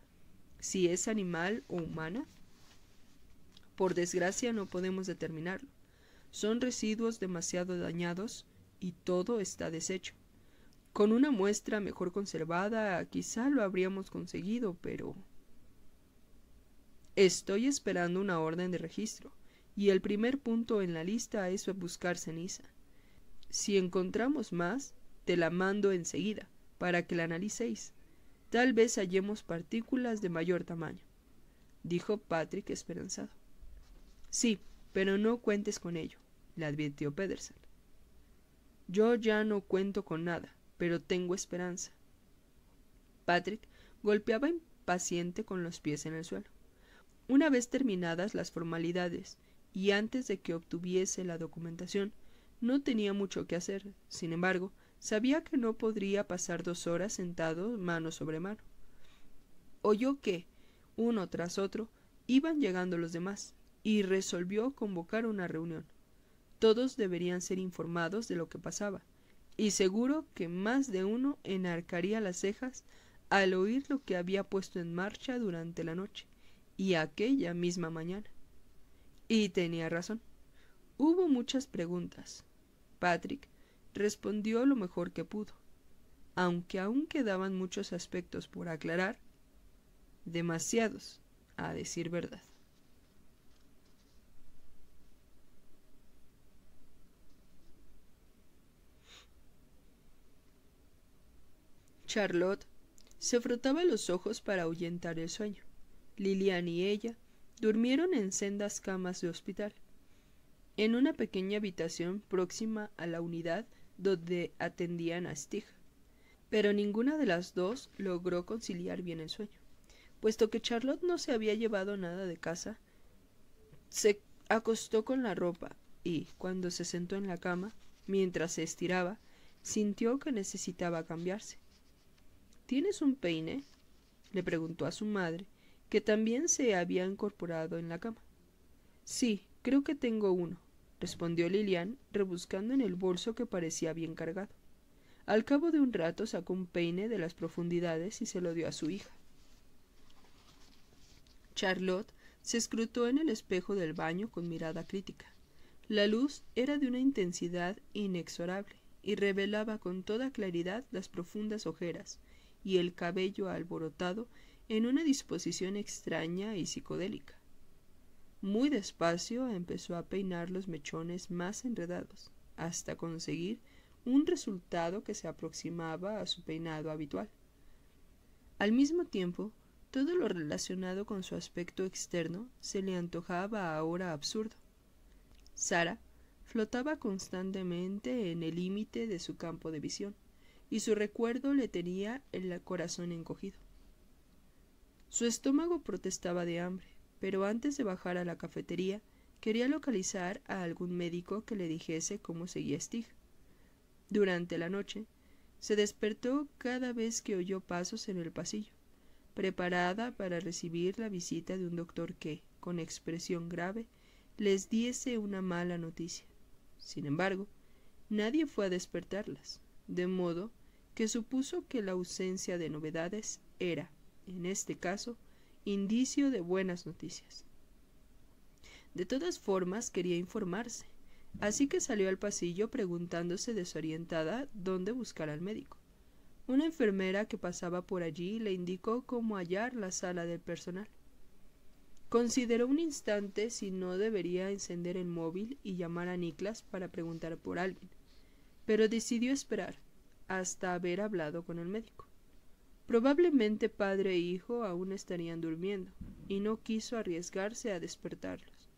¿Si es animal o humana? Por desgracia no podemos determinarlo. Son residuos demasiado dañados y todo está deshecho. Con una muestra mejor conservada quizá lo habríamos conseguido, pero... Estoy esperando una orden de registro, y el primer punto en la lista es buscar ceniza. Si encontramos más, te la mando enseguida, para que la analicéis. Tal vez hallemos partículas de mayor tamaño, dijo Patrick esperanzado. Sí, pero no cuentes con ello, le advirtió Pedersen. Yo ya no cuento con nada, pero tengo esperanza. Patrick golpeaba impaciente con los pies en el suelo. Una vez terminadas las formalidades y antes de que obtuviese la documentación, no tenía mucho que hacer. Sin embargo, sabía que no podría pasar 2 horas sentado mano sobre mano. Oyó que, uno tras otro, iban llegando los demás, y resolvió convocar una reunión. Todos deberían ser informados de lo que pasaba, y seguro que más de uno enarcaría las cejas al oír lo que había puesto en marcha durante la noche y aquella misma mañana. Y tenía razón. Hubo muchas preguntas. Patrick respondió lo mejor que pudo, aunque aún quedaban muchos aspectos por aclarar, demasiados, a decir verdad. Charlotte se frotaba los ojos para ahuyentar el sueño. Lilian y ella durmieron en sendas camas de hospital, en una pequeña habitación próxima a la unidad donde atendían a Stig. Pero ninguna de las dos logró conciliar bien el sueño. Puesto que Charlotte no se había llevado nada de casa, se acostó con la ropa y, cuando se sentó en la cama, mientras se estiraba, sintió que necesitaba cambiarse. ¿Tienes un peine?, le preguntó a su madre, que también se había incorporado en la cama. Sí, creo que tengo uno, respondió Lilian, rebuscando en el bolso que parecía bien cargado. Al cabo de un rato sacó un peine de las profundidades y se lo dio a su hija. Charlotte se escrutó en el espejo del baño con mirada crítica. La luz era de una intensidad inexorable y revelaba con toda claridad las profundas ojeras y el cabello alborotado en una disposición extraña y psicodélica. Muy despacio empezó a peinar los mechones más enredados, hasta conseguir un resultado que se aproximaba a su peinado habitual. Al mismo tiempo, todo lo relacionado con su aspecto externo se le antojaba ahora absurdo. Sarah flotaba constantemente en el límite de su campo de visión, y su recuerdo le tenía el corazón encogido. Su estómago protestaba de hambre, pero antes de bajar a la cafetería quería localizar a algún médico que le dijese cómo seguía Stig. Durante la noche se despertó cada vez que oyó pasos en el pasillo, preparada para recibir la visita de un doctor que, con expresión grave, les diese una mala noticia. Sin embargo, nadie fue a despertarlas, de modo que supuso que la ausencia de novedades era, en este caso, indicio de buenas noticias. De todas formas quería informarse, así que salió al pasillo preguntándose desorientada dónde buscar al médico. Una enfermera que pasaba por allí le indicó cómo hallar la sala del personal. Consideró un instante si no debería encender el móvil y llamar a Niklas para preguntar por alguien, pero decidió esperar hasta haber hablado con el médico. Probablemente padre e hijo aún estarían durmiendo, y no quiso arriesgarse a despertarlos,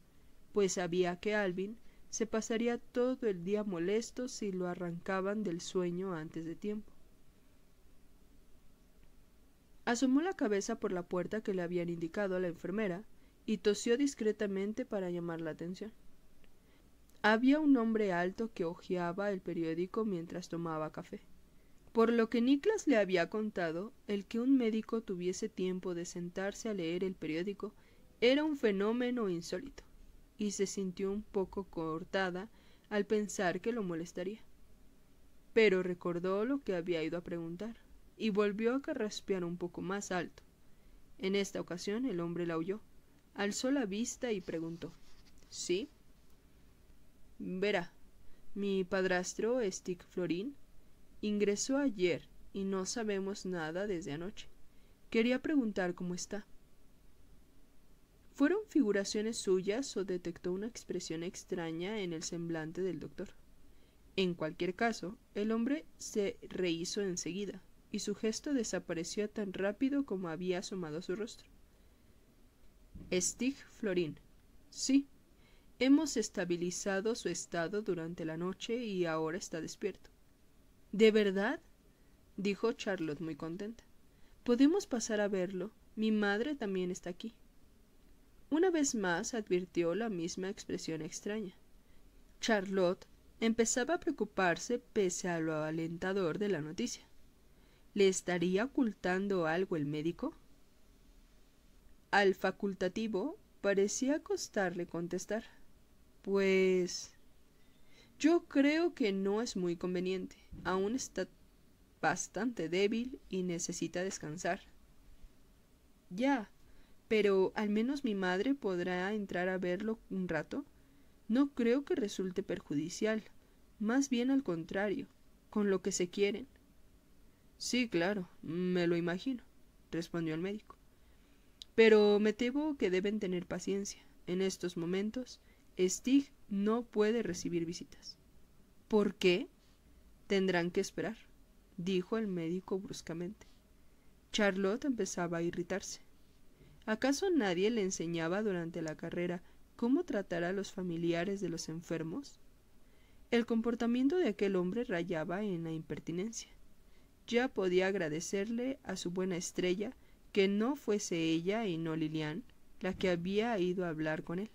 pues sabía que Alvin se pasaría todo el día molesto si lo arrancaban del sueño antes de tiempo. Asomó la cabeza por la puerta que le habían indicado a la enfermera y tosió discretamente para llamar la atención. Había un hombre alto que hojeaba el periódico mientras tomaba café. Por lo que Niklas le había contado, el que un médico tuviese tiempo de sentarse a leer el periódico era un fenómeno insólito, y se sintió un poco cortada al pensar que lo molestaría. pero recordó lo que había ido a preguntar y volvió a carraspear un poco más alto. En esta ocasión el hombre la oyó, alzó la vista y preguntó: ¿Sí? Verá, mi padrastro, Stig Florin, ingresó ayer y no sabemos nada desde anoche. Quería preguntar cómo está. ¿Fueron figuraciones suyas o detectó una expresión extraña en el semblante del doctor? En cualquier caso, el hombre se rehízo enseguida, y su gesto desapareció tan rápido como había asomado su rostro. Stig Florin. Sí, hemos estabilizado su estado durante la noche y ahora está despierto. ¿De verdad? Dijo Charlotte muy contenta. ¿Podemos pasar a verlo? Mi madre también está aquí. Una vez más advirtió la misma expresión extraña. Charlotte empezaba a preocuparse pese a lo alentador de la noticia. ¿Le estaría ocultando algo el médico? Al facultativo parecía costarle contestar. Pues yo creo que no es muy conveniente. Aún está bastante débil y necesita descansar. Ya, pero al menos mi madre podrá entrar a verlo un rato. No creo que resulte perjudicial, más bien al contrario, con lo que se quieren. Sí, claro, me lo imagino, respondió el médico. Pero me temo que deben tener paciencia. En estos momentos, Stig no puede recibir visitas. ¿Por qué? Tendrán que esperar, dijo el médico bruscamente. Charlotte empezaba a irritarse. ¿Acaso nadie le enseñaba durante la carrera cómo tratar a los familiares de los enfermos? El comportamiento de aquel hombre rayaba en la impertinencia. Ya podía agradecerle a su buena estrella que no fuese ella y no Lilian la que había ido a hablar con él.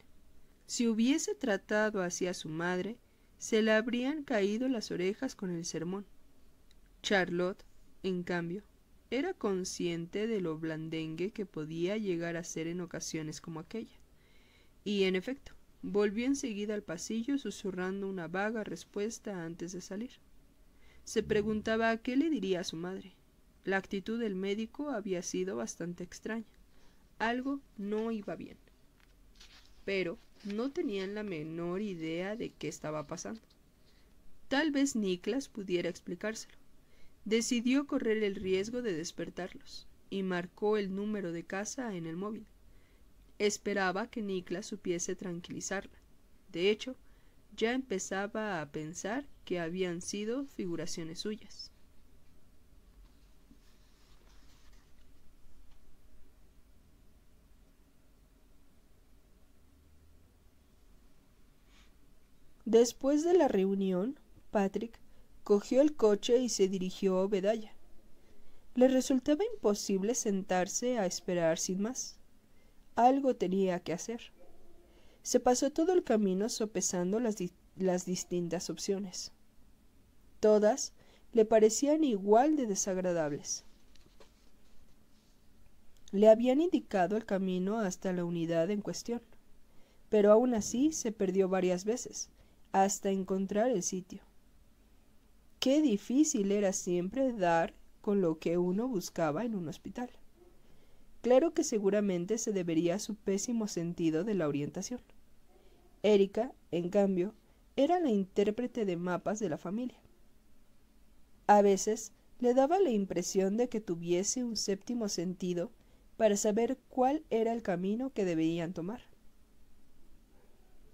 Si hubiese tratado así a su madre, se le habrían caído las orejas con el sermón. Charlotte, en cambio, era consciente de lo blandengue que podía llegar a ser en ocasiones como aquella. Y, en efecto, volvió enseguida al pasillo susurrando una vaga respuesta antes de salir. Se preguntaba qué le diría a su madre. La actitud del médico había sido bastante extraña. Algo no iba bien. Pero no tenían la menor idea de qué estaba pasando. Tal vez Niklas pudiera explicárselo. Decidió correr el riesgo de despertarlos y marcó el número de casa en el móvil. Esperaba que Niklas supiese tranquilizarla. De hecho, ya empezaba a pensar que habían sido figuraciones suyas. Después de la reunión, Patrick cogió el coche y se dirigió a Obedaya. Le resultaba imposible sentarse a esperar sin más. Algo tenía que hacer. Se pasó todo el camino sopesando las distintas opciones. Todas le parecían igual de desagradables. Le habían indicado el camino hasta la unidad en cuestión, pero aún así se perdió varias veces, hasta encontrar el sitio. Qué difícil era siempre dar con lo que uno buscaba en un hospital. Claro que seguramente se debería a su pésimo sentido de la orientación. Erika, en cambio, era la intérprete de mapas de la familia. A veces le daba la impresión de que tuviese un séptimo sentido para saber cuál era el camino que debían tomar.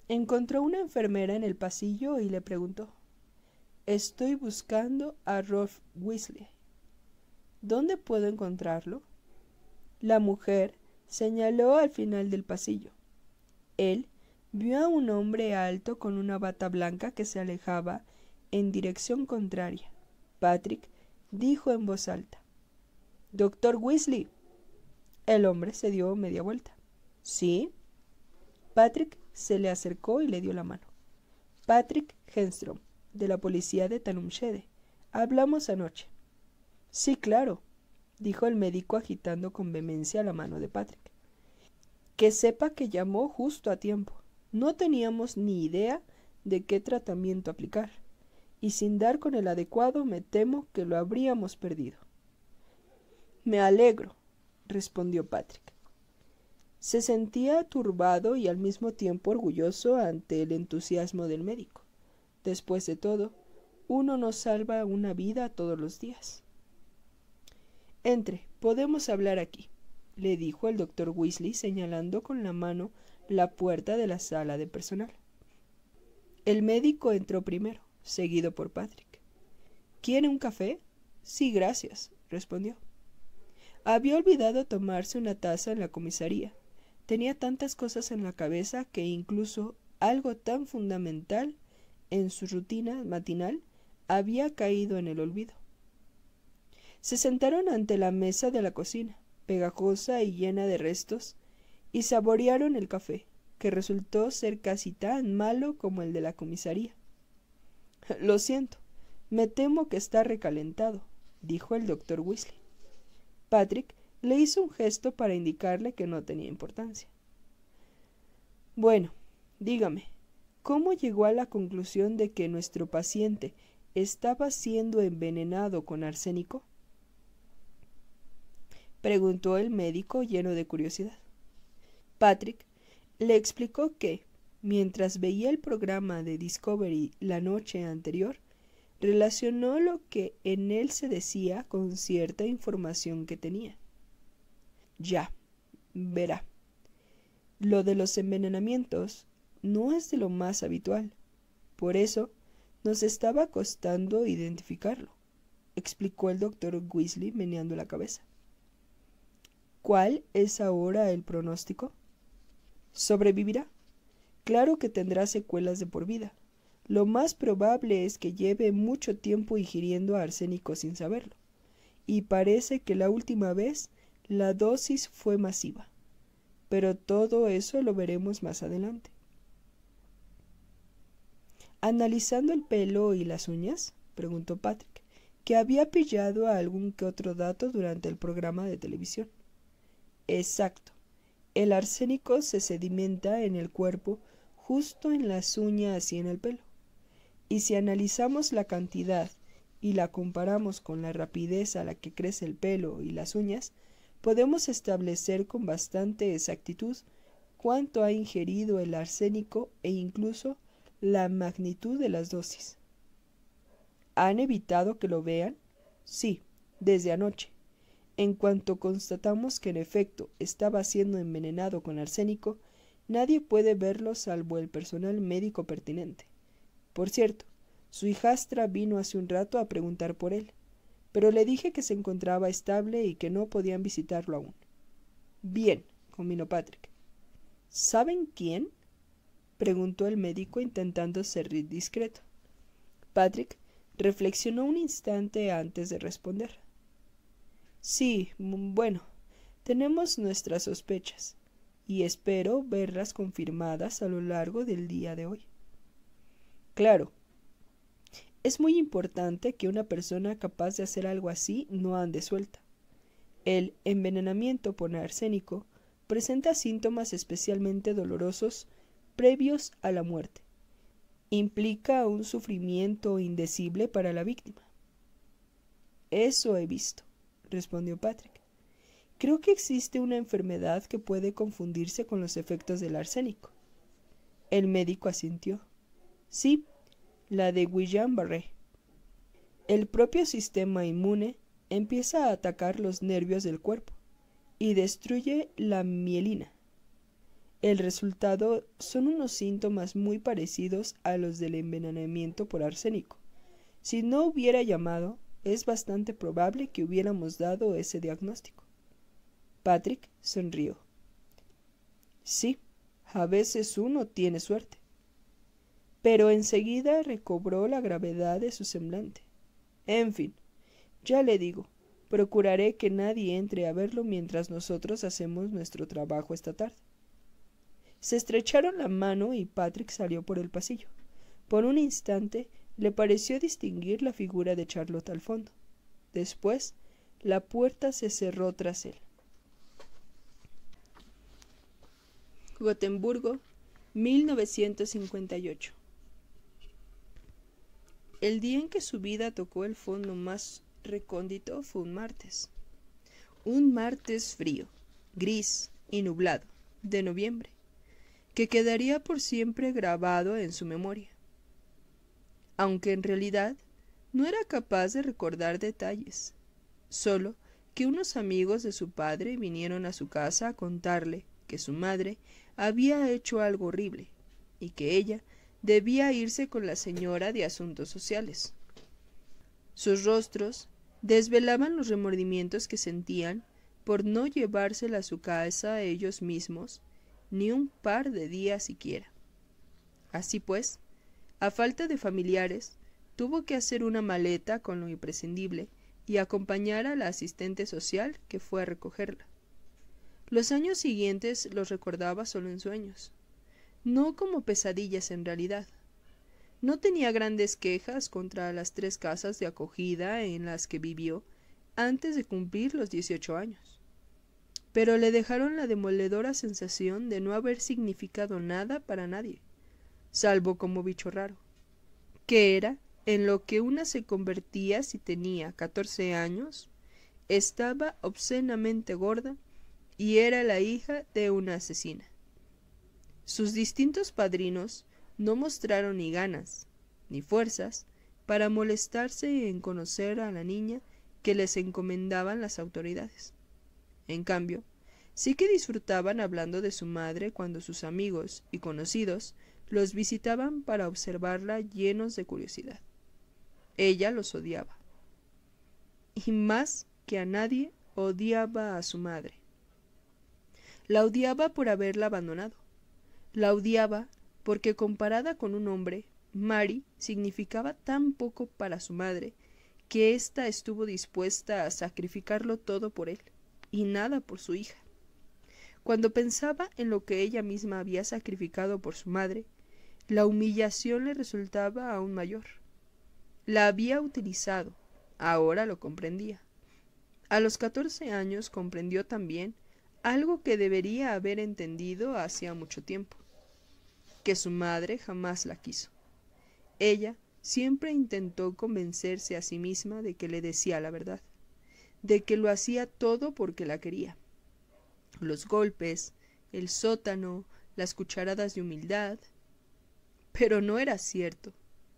Encontró una enfermera en el pasillo y le preguntó: «Estoy buscando a Rolf Weasley. ¿Dónde puedo encontrarlo?» La mujer señaló al final del pasillo. Él vio a un hombre alto con una bata blanca que se alejaba en dirección contraria. Patrick dijo en voz alta: «Doctor Weasley». El hombre se dio media vuelta. «¿Sí?» Patrick se le acercó y le dio la mano. «Patrick Henstrom, de la policía de Tanumshede. Hablamos anoche». «Sí, claro», dijo el médico agitando con vehemencia la mano de Patrick. «Que sepa que llamó justo a tiempo. No teníamos ni idea de qué tratamiento aplicar. y sin dar con el adecuado me temo que lo habríamos perdido. Me alegro, respondió Patrick. Se sentía turbado y al mismo tiempo orgulloso ante el entusiasmo del médico. Después de todo, uno no salva una vida todos los días. Entre, podemos hablar aquí, le dijo el doctor Weasley señalando con la mano la puerta de la sala de personal. El médico entró primero, seguido por Patrick. ¿Quiere un café? Sí, gracias, respondió. Había olvidado tomarse una taza en la comisaría. Tenía tantas cosas en la cabeza que incluso algo tan fundamental en su rutina matinal había caído en el olvido. Se sentaron ante la mesa de la cocina, pegajosa y llena de restos, y saborearon el café, que resultó ser casi tan malo como el de la comisaría. Lo siento, me temo que está recalentado, dijo el doctor Weasley. Patrick le hizo un gesto para indicarle que no tenía importancia. Bueno, dígame, ¿cómo llegó a la conclusión de que nuestro paciente estaba siendo envenenado con arsénico? Preguntó el médico lleno de curiosidad. Patrick le explicó que, mientras veía el programa de Discovery la noche anterior, relacionó lo que en él se decía con cierta información que tenía. Ya, verá. Lo de los envenenamientos no es de lo más habitual. Por eso nos estaba costando identificarlo, explicó el doctor Weasley meneando la cabeza. ¿Cuál es ahora el pronóstico? ¿Sobrevivirá? Claro que tendrá secuelas de por vida. Lo más probable es que lleve mucho tiempo ingiriendo arsénico sin saberlo. Y parece que la última vez la dosis fue masiva. Pero todo eso lo veremos más adelante. ¿Analizando el pelo y las uñas? Preguntó Patrick, que había pillado algún que otro dato durante el programa de televisión. Exacto. El arsénico se sedimenta en el cuerpo justo en las uñas y en el pelo. Y si analizamos la cantidad y la comparamos con la rapidez a la que crece el pelo y las uñas, podemos establecer con bastante exactitud cuánto ha ingerido el arsénico e incluso la magnitud de las dosis. ¿Han evitado que lo vean? Sí, desde anoche. En cuanto constatamos que en efecto estaba siendo envenenado con arsénico, nadie puede verlo salvo el personal médico pertinente. Por cierto, su hijastra vino hace un rato a preguntar por él, pero le dije que se encontraba estable y que no podían visitarlo aún. Bien, combinó Patrick. ¿Saben quién? Preguntó el médico intentando ser discreto. Patrick reflexionó un instante antes de responder. Sí, bueno, tenemos nuestras sospechas, y espero verlas confirmadas a lo largo del día de hoy. Claro, es muy importante que una persona capaz de hacer algo así no ande suelta. El envenenamiento por arsénico presenta síntomas especialmente dolorosos previos a la muerte. Implica un sufrimiento indecible para la víctima. Eso he visto, respondió Patrick. Creo que existe una enfermedad que puede confundirse con los efectos del arsénico. El médico asintió. Sí, la de Guillain-Barré. El propio sistema inmune empieza a atacar los nervios del cuerpo y destruye la mielina. El resultado son unos síntomas muy parecidos a los del envenenamiento por arsénico. Si no hubiera llamado, es bastante probable que hubiéramos dado ese diagnóstico. Patrick sonrió. Sí, a veces uno tiene suerte. Pero enseguida recobró la gravedad de su semblante. En fin, ya le digo, procuraré que nadie entre a verlo mientras nosotros hacemos nuestro trabajo esta tarde. Se estrecharon la mano y Patrick salió por el pasillo. Por un instante le pareció distinguir la figura de Charlotte al fondo. Después, la puerta se cerró tras él. Gotemburgo, 1958. El día en que su vida tocó el fondo más recóndito fue un martes. Un martes frío, gris y nublado, de noviembre, que quedaría por siempre grabado en su memoria. Aunque en realidad no era capaz de recordar detalles, solo que unos amigos de su padre vinieron a su casa a contarle que su madre había hecho algo horrible y que ella debía irse con la señora de Asuntos Sociales. Sus rostros desvelaban los remordimientos que sentían por no llevársela a su casa ellos mismos ni un par de días siquiera. Así pues, a falta de familiares, tuvo que hacer una maleta con lo imprescindible y acompañar a la asistente social que fue a recogerla. Los años siguientes los recordaba solo en sueños, no como pesadillas en realidad. No tenía grandes quejas contra las 3 casas de acogida en las que vivió antes de cumplir los 18 años, pero le dejaron la demoledora sensación de no haber significado nada para nadie, salvo como bicho raro, que era en lo que una se convertía si tenía 14 años, estaba obscenamente gorda y era la hija de una asesina. Sus distintos padrinos no mostraron ni ganas, ni fuerzas, para molestarse en conocer a la niña que les encomendaban las autoridades. En cambio, sí que disfrutaban hablando de su madre cuando sus amigos y conocidos los visitaban para observarla llenos de curiosidad. Ella los odiaba. Y más que a nadie, odiaba a su madre. La odiaba por haberla abandonado. La odiaba porque comparada con un hombre, Mary significaba tan poco para su madre que ésta estuvo dispuesta a sacrificarlo todo por él y nada por su hija. Cuando pensaba en lo que ella misma había sacrificado por su madre, la humillación le resultaba aún mayor. La había utilizado, ahora lo comprendía. A los 14 años comprendió también algo que debería haber entendido hacía mucho tiempo, que su madre jamás la quiso. Ella siempre intentó convencerse a sí misma de que le decía la verdad, de que lo hacía todo porque la quería. Los golpes, el sótano, las cucharadas de humildad. Pero no era cierto.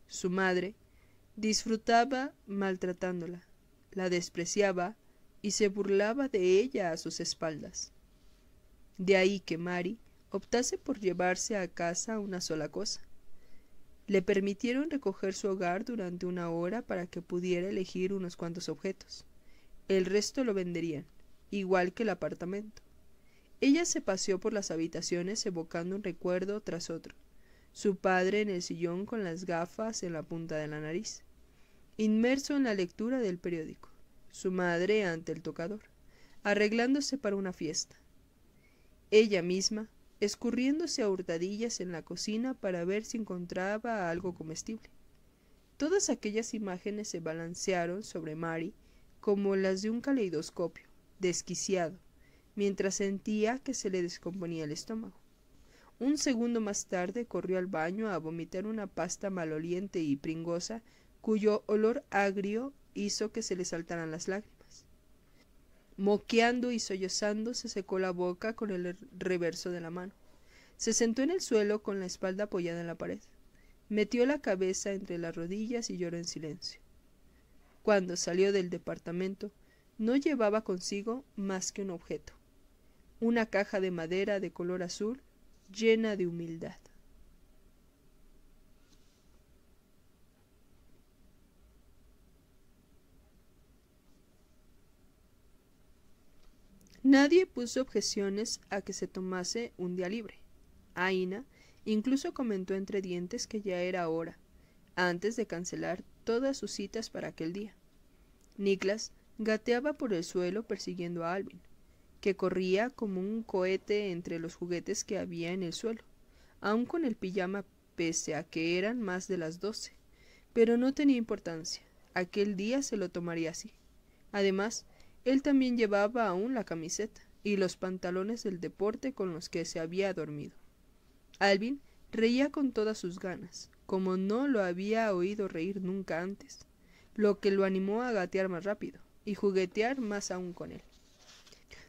Su madre disfrutaba maltratándola, la despreciaba y se burlaba de ella a sus espaldas. De ahí que Mary optase por llevarse a casa una sola cosa. Le permitieron recoger su hogar durante 1 hora para que pudiera elegir unos cuantos objetos. El resto lo venderían, igual que el apartamento. Ella se paseó por las habitaciones evocando un recuerdo tras otro. Su padre en el sillón con las gafas en la punta de la nariz, inmerso en la lectura del periódico. Su madre ante el tocador, arreglándose para una fiesta. Ella misma, escurriéndose a hurtadillas en la cocina para ver si encontraba algo comestible. Todas aquellas imágenes se balancearon sobre Mary como las de un caleidoscopio, desquiciado, mientras sentía que se le descomponía el estómago. Un segundo más tarde corrió al baño a vomitar una pasta maloliente y pringosa, cuyo olor agrio hizo que se le saltaran las lágrimas. Moqueando y sollozando se secó la boca con el reverso de la mano. Se sentó en el suelo con la espalda apoyada en la pared. Metió la cabeza entre las rodillas y lloró en silencio. Cuando salió del departamento, no llevaba consigo más que un objeto: una caja de madera de color azul llena de humildad. Nadie puso objeciones a que se tomase un día libre. Aina incluso comentó entre dientes que ya era hora, antes de cancelar todas sus citas para aquel día. Niklas gateaba por el suelo persiguiendo a Alvin, que corría como un cohete entre los juguetes que había en el suelo, aun con el pijama pese a que eran más de las 12. Pero no tenía importancia, aquel día se lo tomaría así. Además, él también llevaba aún la camiseta y los pantalones del deporte con los que se había dormido. Alvin reía con todas sus ganas, como no lo había oído reír nunca antes, lo que lo animó a gatear más rápido y juguetear más aún con él.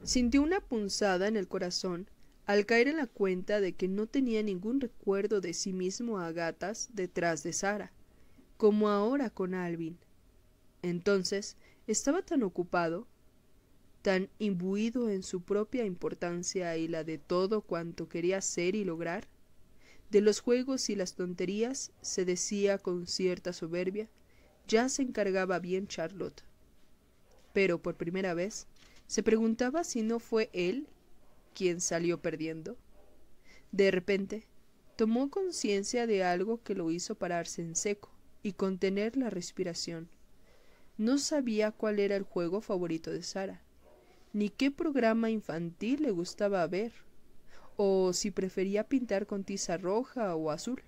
Sintió una punzada en el corazón al caer en la cuenta de que no tenía ningún recuerdo de sí mismo a gatas detrás de Sara, como ahora con Alvin. Entonces estaba tan ocupado, tan imbuido en su propia importancia y la de todo cuanto quería ser y lograr. De los juegos y las tonterías, se decía con cierta soberbia, ya se encargaba bien Charlotte. Pero por primera vez se preguntaba si no fue él quien salió perdiendo. De repente, tomó conciencia de algo que lo hizo pararse en seco y contener la respiración. No sabía cuál era el juego favorito de Sara, ni qué programa infantil le gustaba ver, o si prefería pintar con tiza roja o azul,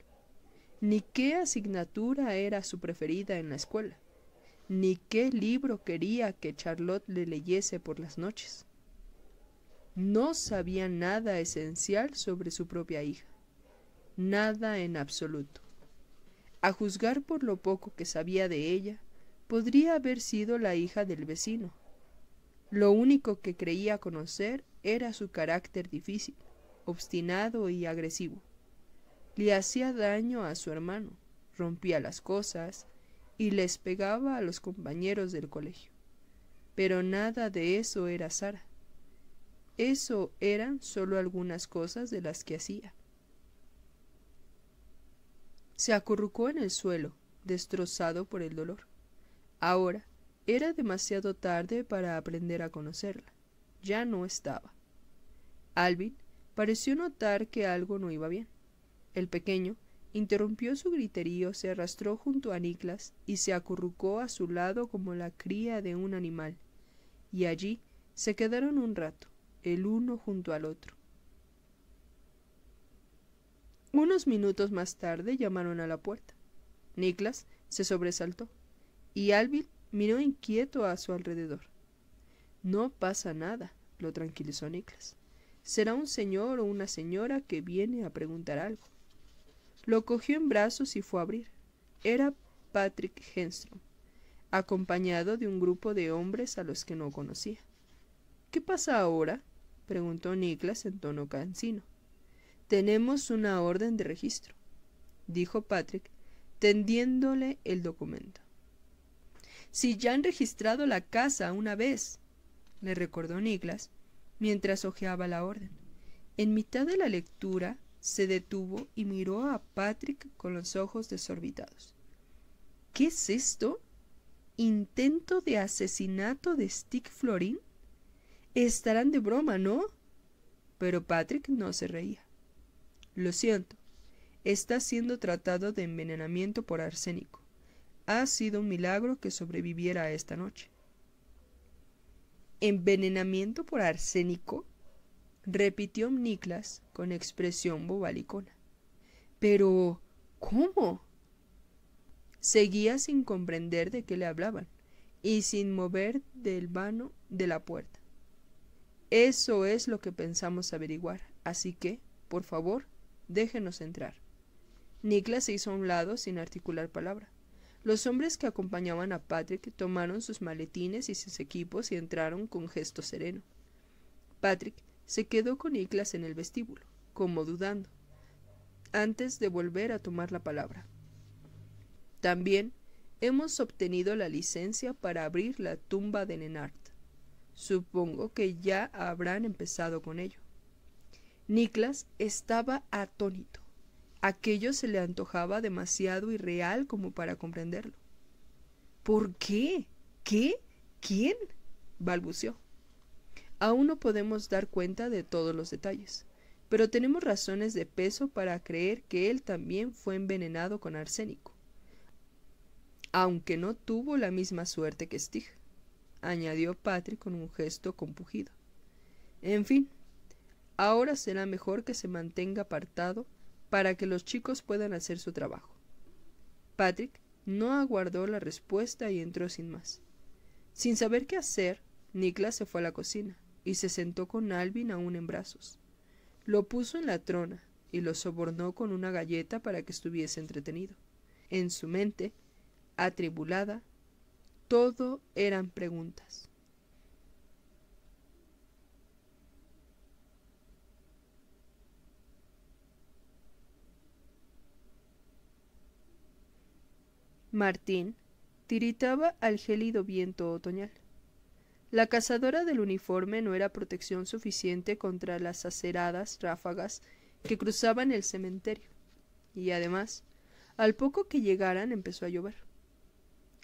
ni qué asignatura era su preferida en la escuela, ni qué libro quería que Charlotte le leyese por las noches. No sabía nada esencial sobre su propia hija, nada en absoluto. A juzgar por lo poco que sabía de ella, podría haber sido la hija del vecino. Lo único que creía conocer era su carácter difícil, obstinado y agresivo. Le hacía daño a su hermano, rompía las cosas y les pegaba a los compañeros del colegio. Pero nada de eso era Sara. Eso eran solo algunas cosas de las que hacía. Se acurrucó en el suelo, destrozado por el dolor. Ahora era demasiado tarde para aprender a conocerla. Ya no estaba. Alvin pareció notar que algo no iba bien. El pequeño interrumpió su griterío, se arrastró junto a Niklas y se acurrucó a su lado como la cría de un animal, y allí se quedaron un rato, el uno junto al otro. Unos minutos más tarde llamaron a la puerta. Niklas se sobresaltó, y Alvin miró inquieto a su alrededor. No pasa nada, lo tranquilizó Niklas. Será un señor o una señora que viene a preguntar algo. Lo cogió en brazos y fue a abrir. Era Patrick Henstrom, acompañado de un grupo de hombres a los que no conocía. ¿Qué pasa ahora?, preguntó Niklas en tono cansino. Tenemos una orden de registro, dijo Patrick, tendiéndole el documento. Si ya han registrado la casa una vez, le recordó Niklas, mientras hojeaba la orden. En mitad de la lectura se detuvo y miró a Patrick con los ojos desorbitados. ¿Qué es esto? ¿Intento de asesinato de Stig Florin? Estarán de broma, ¿no? Pero Patrick no se reía. Lo siento, está siendo tratado de envenenamiento por arsénico. Ha sido un milagro que sobreviviera esta noche. ¿Envenenamiento por arsénico?, repitió Niklas con expresión bobalicona. Pero, ¿cómo? Seguía sin comprender de qué le hablaban y sin mover del vano de la puerta. Eso es lo que pensamos averiguar, así que, por favor, déjenos entrar. Niklas se hizo a un lado sin articular palabra. Los hombres que acompañaban a Patrick tomaron sus maletines y sus equipos y entraron con gesto sereno. Patrick se quedó con Niklas en el vestíbulo, como dudando, antes de volver a tomar la palabra. También hemos obtenido la licencia para abrir la tumba de Nenart. Supongo que ya habrán empezado con ello. Niklas estaba atónito. Aquello se le antojaba demasiado irreal como para comprenderlo. ¿Por qué? ¿Qué? ¿Quién?, balbuceó. Aún no podemos dar cuenta de todos los detalles, pero tenemos razones de peso para creer que él también fue envenenado con arsénico, aunque no tuvo la misma suerte que Stig, añadió Patrick con un gesto compungido. En fin, ahora será mejor que se mantenga apartado para que los chicos puedan hacer su trabajo. Patrick no aguardó la respuesta y entró sin más. Sin saber qué hacer, Niklas se fue a la cocina y se sentó con Alvin aún en brazos. Lo puso en la trona y lo sobornó con una galleta para que estuviese entretenido. En su mente, atribulada, todo eran preguntas. Martín tiritaba al gélido viento otoñal. La cazadora del uniforme no era protección suficiente contra las aceradas ráfagas que cruzaban el cementerio, y además, al poco que llegaran empezó a llover.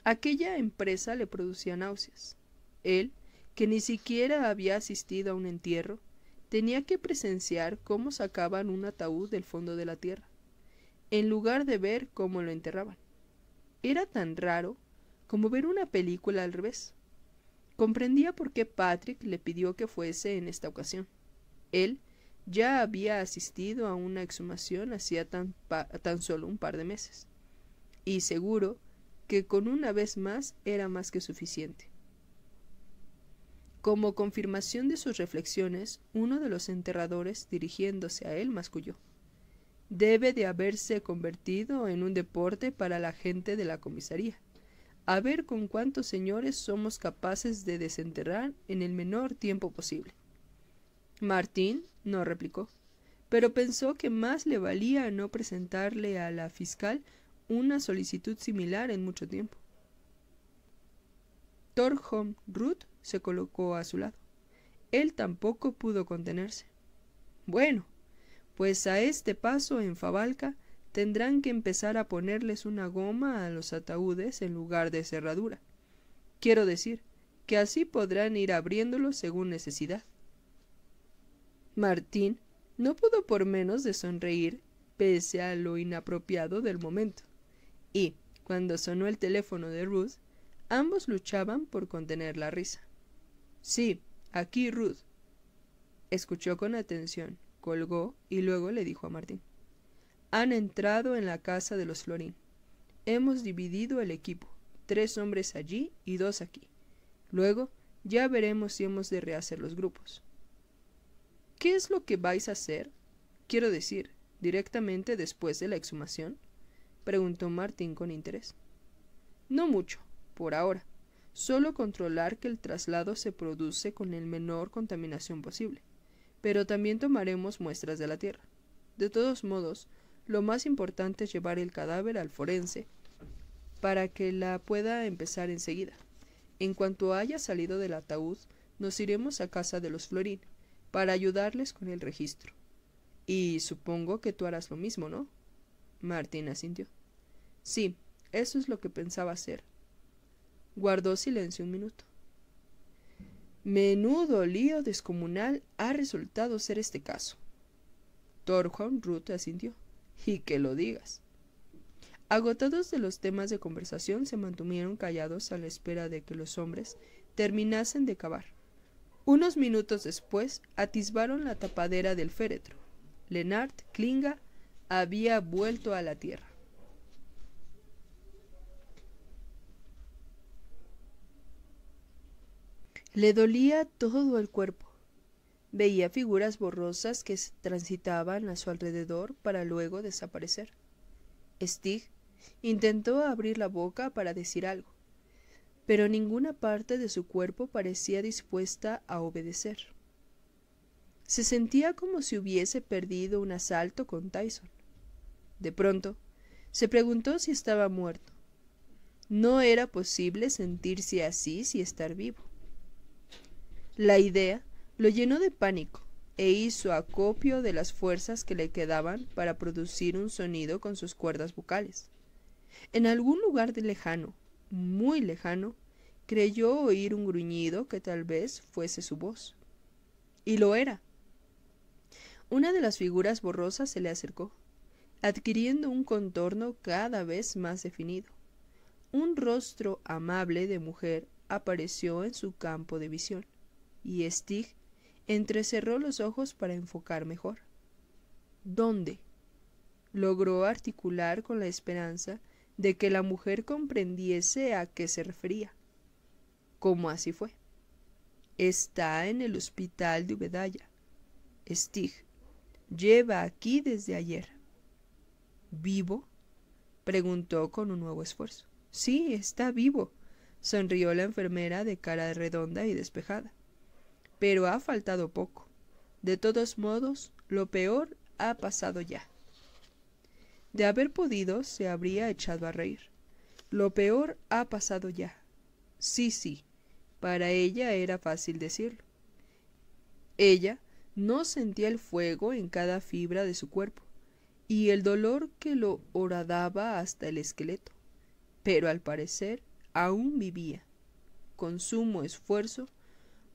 Aquella empresa le producía náuseas. Él, que ni siquiera había asistido a un entierro, tenía que presenciar cómo sacaban un ataúd del fondo de la tierra, en lugar de ver cómo lo enterraban. Era tan raro como ver una película al revés. Comprendía por qué Patrick le pidió que fuese en esta ocasión. Él ya había asistido a una exhumación hacía tan solo un par de meses, y seguro que con una vez más era más que suficiente. Como confirmación de sus reflexiones, uno de los enterradores, dirigiéndose a él, masculló: «Debe de haberse convertido en un deporte para la gente de la comisaría. A ver con cuántos señores somos capaces de desenterrar en el menor tiempo posible». Martín no replicó, pero pensó que más le valía no presentarle a la fiscal una solicitud similar en mucho tiempo. Thornton Root se colocó a su lado. Él tampoco pudo contenerse. «Bueno, pues a este paso en Fabalca tendrán que empezar a ponerles una goma a los ataúdes en lugar de cerradura. Quiero decir, que así podrán ir abriéndolos según necesidad». Martín no pudo por menos de sonreír pese a lo inapropiado del momento, y, cuando sonó el teléfono de Ruth, ambos luchaban por contener la risa. «Sí, aquí Ruth». Escuchó con atención, colgó y luego le dijo a Martín: «Han entrado en la casa de los Florín. Hemos dividido el equipo, 3 hombres allí y 2 aquí. Luego ya veremos si hemos de rehacer los grupos». «¿Qué es lo que vais a hacer? Quiero decir, directamente después de la exhumación», preguntó Martín con interés. «No mucho, por ahora. Solo controlar que el traslado se produce con el menor contaminación posible. Pero también tomaremos muestras de la tierra. De todos modos, lo más importante es llevar el cadáver al forense para que la pueda empezar enseguida. En cuanto haya salido del ataúd, nos iremos a casa de los Florín para ayudarles con el registro. Y supongo que tú harás lo mismo, ¿no?» Martín asintió. «Sí, eso es lo que pensaba hacer». Guardó silencio un minuto. «Menudo lío descomunal ha resultado ser este caso». Thornton Root asintió. «Y que lo digas». Agotados de los temas de conversación, se mantuvieron callados a la espera de que los hombres terminasen de cavar. Unos minutos después atisbaron la tapadera del féretro. Lennart Klinga había vuelto a la tierra. Le dolía todo el cuerpo. Veía figuras borrosas que transitaban a su alrededor para luego desaparecer. Stig intentó abrir la boca para decir algo, pero ninguna parte de su cuerpo parecía dispuesta a obedecer. Se sentía como si hubiese perdido un asalto con Tyson. De pronto, se preguntó si estaba muerto. No era posible sentirse así si estar vivo. La idea lo llenó de pánico e hizo acopio de las fuerzas que le quedaban para producir un sonido con sus cuerdas vocales. En algún lugar lejano, muy lejano, creyó oír un gruñido que tal vez fuese su voz. Y lo era. Una de las figuras borrosas se le acercó, adquiriendo un contorno cada vez más definido. Un rostro amable de mujer apareció en su campo de visión, y Stig entrecerró los ojos para enfocar mejor. «¿Dónde?», logró articular con la esperanza de que la mujer comprendiese a qué se refería. Como así fue. «Está en el hospital de Ubedaya, Stig. Lleva aquí desde ayer. ¿Vivo?, preguntó con un nuevo esfuerzo. Sí, está vivo, sonrió la enfermera de cara redonda y despejada. Pero ha faltado poco. De todos modos, lo peor ha pasado ya. De haber podido, se habría echado a reír. Lo peor ha pasado ya. Sí, sí, para ella era fácil decirlo. Ella no sentía el fuego en cada fibra de su cuerpo y el dolor que lo horadaba hasta el esqueleto, pero al parecer aún vivía. Con sumo esfuerzo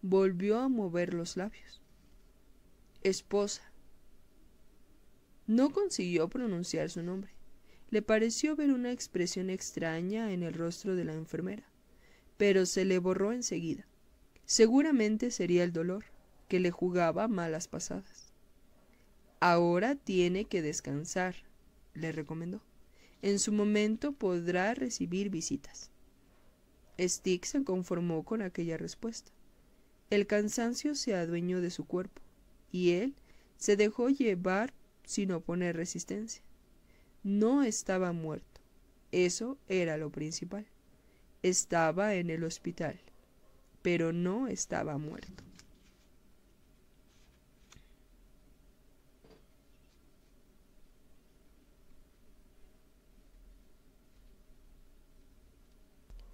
volvió a mover los labios. Esposa. No consiguió pronunciar su nombre. Le pareció ver una expresión extraña en el rostro de la enfermera, pero se le borró enseguida. Seguramente sería el dolor, que le jugaba malas pasadas. Ahora tiene que descansar, le recomendó. En su momento podrá recibir visitas. Stig se conformó con aquella respuesta. El cansancio se adueñó de su cuerpo, y él se dejó llevar sin oponer resistencia. No estaba muerto, eso era lo principal. Estaba en el hospital, pero no estaba muerto.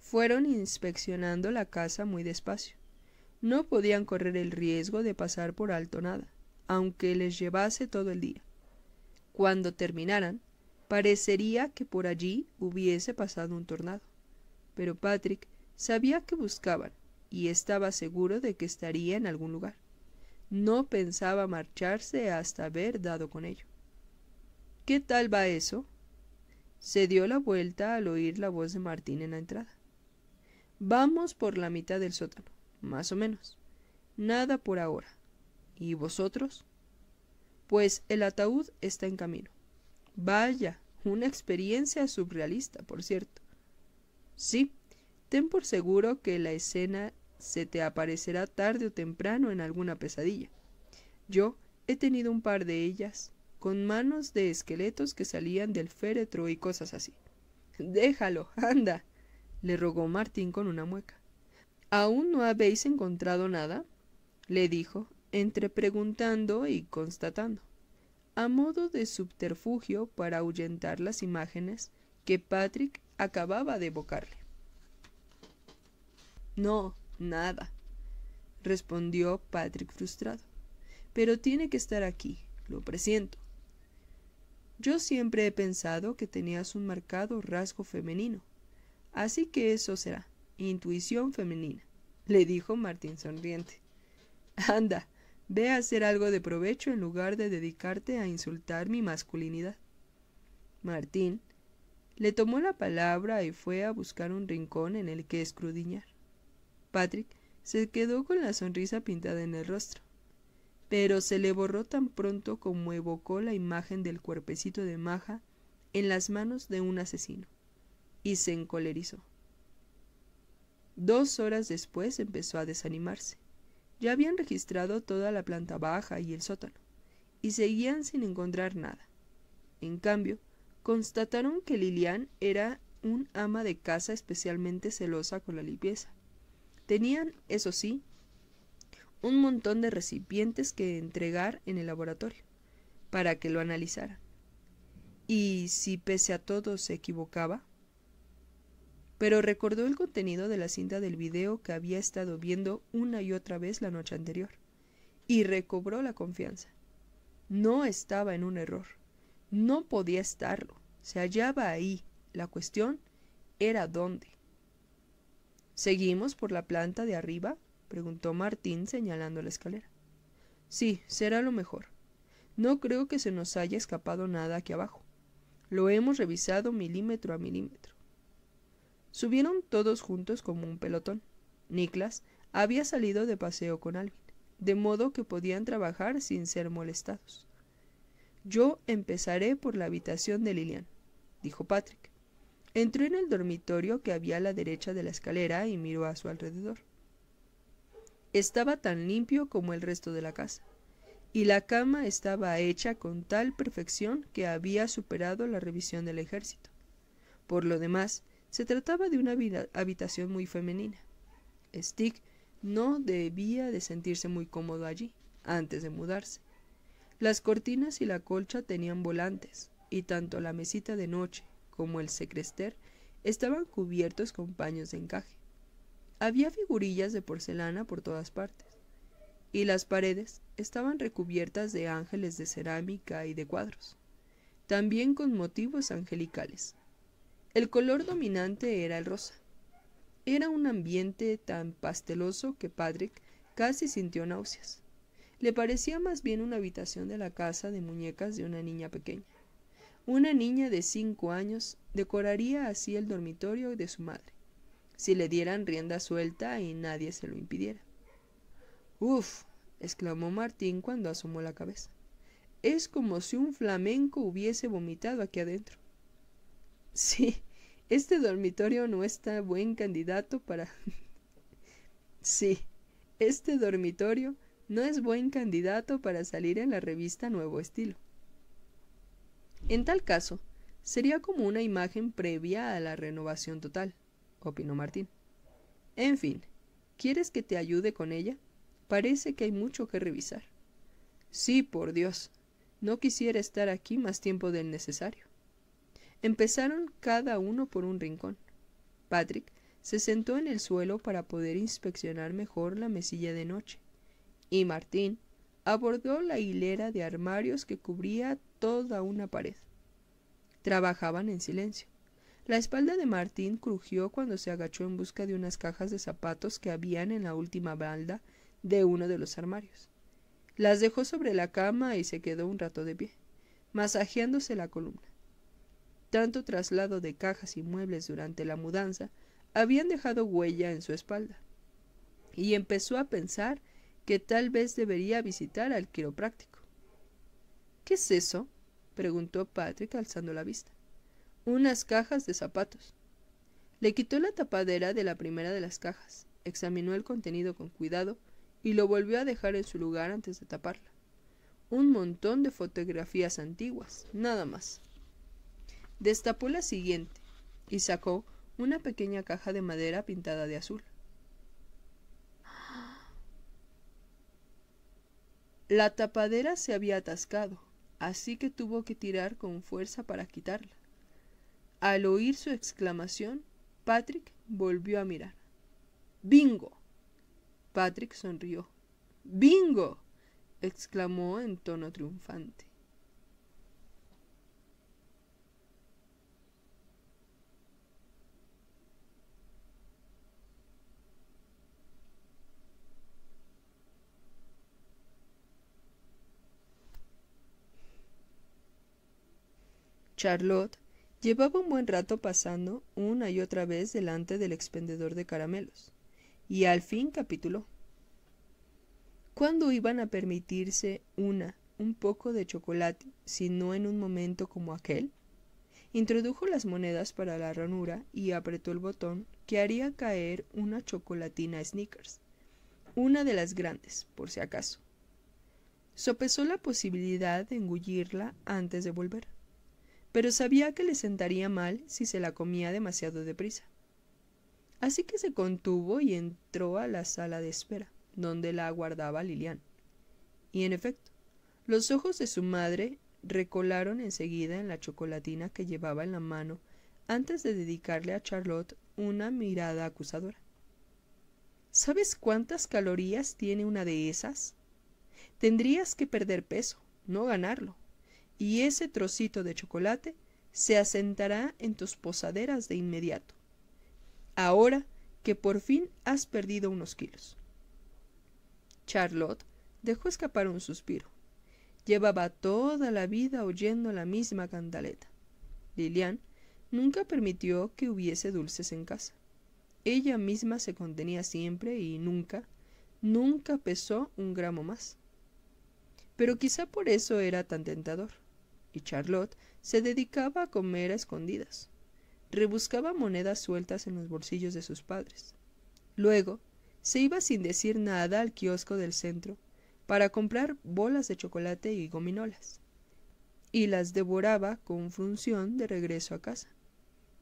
Fueron inspeccionando la casa muy despacio. No podían correr el riesgo de pasar por alto nada, aunque les llevase todo el día. Cuando terminaran, parecería que por allí hubiese pasado un tornado. Pero Patrick sabía que buscaban y estaba seguro de que estaría en algún lugar. No pensaba marcharse hasta haber dado con ello. ¿Qué tal va eso?, se dio la vuelta al oír la voz de Martín en la entrada. Vamos por la mitad del sótano, más o menos. Nada por ahora. ¿Y vosotros? Pues el ataúd está en camino. Vaya, una experiencia surrealista, por cierto. Sí, ten por seguro que la escena se te aparecerá tarde o temprano en alguna pesadilla. Yo he tenido un par de ellas, con manos de esqueletos que salían del féretro y cosas así. Déjalo, anda, le rogó Martín con una mueca. ¿Aún no habéis encontrado nada?, le dijo, entre preguntando y constatando, a modo de subterfugio para ahuyentar las imágenes que Patrick acababa de evocarle. No, nada, respondió Patrick frustrado. Pero tiene que estar aquí, lo presiento. Yo siempre he pensado que tenías un marcado rasgo femenino, así que eso será, intuición femenina, le dijo Martín sonriente. Anda, ve a hacer algo de provecho en lugar de dedicarte a insultar mi masculinidad. Martín le tomó la palabra y fue a buscar un rincón en el que escudriñar. Patrick se quedó con la sonrisa pintada en el rostro, pero se le borró tan pronto como evocó la imagen del cuerpecito de Maja en las manos de un asesino, y se encolerizó. 2 horas después empezó a desanimarse. Ya habían registrado toda la planta baja y el sótano, y seguían sin encontrar nada. En cambio, constataron que Lilian era un ama de casa especialmente celosa con la limpieza. Tenían, eso sí, un montón de recipientes que entregar en el laboratorio, para que lo analizaran. ¿Y si pese a todo se equivocaba? Pero recordó el contenido de la cinta del video que había estado viendo una y otra vez la noche anterior, y recobró la confianza. No estaba en un error. No podía estarlo. Se hallaba ahí. La cuestión era dónde. ¿Seguimos por la planta de arriba?, preguntó Martín señalando la escalera. Sí, será lo mejor. No creo que se nos haya escapado nada aquí abajo. Lo hemos revisado milímetro a milímetro. Subieron todos juntos como un pelotón. Niklas había salido de paseo con Alvin, de modo que podían trabajar sin ser molestados. Yo empezaré por la habitación de Lilian, dijo Patrick. Entró en el dormitorio que había a la derecha de la escalera y miró a su alrededor. Estaba tan limpio como el resto de la casa. y la cama estaba hecha con tal perfección que había superado la revisión del ejército. Por lo demás, se trataba de una habitación muy femenina. Stig no debía de sentirse muy cómodo allí, antes de mudarse. Las cortinas y la colcha tenían volantes, y tanto la mesita de noche como el secrister estaban cubiertos con paños de encaje. Había figurillas de porcelana por todas partes, y las paredes estaban recubiertas de ángeles de cerámica y de cuadros, también con motivos angelicales. El color dominante era el rosa. Era un ambiente tan pasteloso que Patrick casi sintió náuseas. Le parecía más bien una habitación de la casa de muñecas de una niña pequeña. Una niña de 5 años decoraría así el dormitorio de su madre, si le dieran rienda suelta y nadie se lo impidiera. «Uf», exclamó Martín cuando asomó la cabeza. «Es como si un flamenco hubiese vomitado aquí adentro». «Sí, este dormitorio no está buen candidato para...» «Sí, este dormitorio no es buen candidato para salir en la revista Nuevo Estilo». «En tal caso, sería como una imagen previa a la renovación total», opinó Martín. «En fin, ¿quieres que te ayude con ella? Parece que hay mucho que revisar». «Sí, por Dios, no quisiera estar aquí más tiempo del necesario». Empezaron cada uno por un rincón. Patrick se sentó en el suelo para poder inspeccionar mejor la mesilla de noche, y Martín abordó la hilera de armarios que cubría toda una pared. Trabajaban en silencio. La espalda de Martín crujió cuando se agachó en busca de unas cajas de zapatos que habían en la última balda de uno de los armarios. Las dejó sobre la cama y se quedó un rato de pie, masajeándose la columna. Tanto traslado de cajas y muebles durante la mudanza habían dejado huella en su espalda, y empezó a pensar que tal vez debería visitar al quiropráctico. «¿Qué es eso?», preguntó Patrick alzando la vista. «Unas cajas de zapatos». Le quitó la tapadera de la primera de las cajas, examinó el contenido con cuidado y lo volvió a dejar en su lugar antes de taparla. Un montón de fotografías antiguas, nada más. Destapó la siguiente y sacó una pequeña caja de madera pintada de azul. La tapadera se había atascado, así que tuvo que tirar con fuerza para quitarla. Al oír su exclamación, Patrick volvió a mirar. «¡Bingo!». Patrick sonrió. «¡Bingo!», exclamó en tono triunfante. Charlotte llevaba un buen rato pasando una y otra vez delante del expendedor de caramelos, y al fin capituló. ¿Cuándo iban a permitirse un poco de chocolate, si no en un momento como aquel? Introdujo las monedas para la ranura y apretó el botón que haría caer una chocolatina Snickers, una de las grandes, por si acaso. Sopesó la posibilidad de engullirla antes de volver, pero sabía que le sentaría mal si se la comía demasiado deprisa. Así que se contuvo y entró a la sala de espera, donde la aguardaba Lilian. Y en efecto, los ojos de su madre recolaron enseguida en la chocolatina que llevaba en la mano antes de dedicarle a Charlotte una mirada acusadora. ¿Sabes cuántas calorías tiene una de esas? Tendrías que perder peso, no ganarlo, y ese trocito de chocolate se asentará en tus posaderas de inmediato, ahora que por fin has perdido unos kilos. Charlotte dejó escapar un suspiro. Llevaba toda la vida oyendo la misma cantaleta. Lilian nunca permitió que hubiese dulces en casa. Ella misma se contenía siempre y nunca pesó un gramo más. Pero quizá por eso era tan tentador. Y Charlotte se dedicaba a comer a escondidas. Rebuscaba monedas sueltas en los bolsillos de sus padres. Luego se iba sin decir nada al kiosco del centro, para comprar bolas de chocolate y gominolas, y las devoraba con fruición de regreso a casa.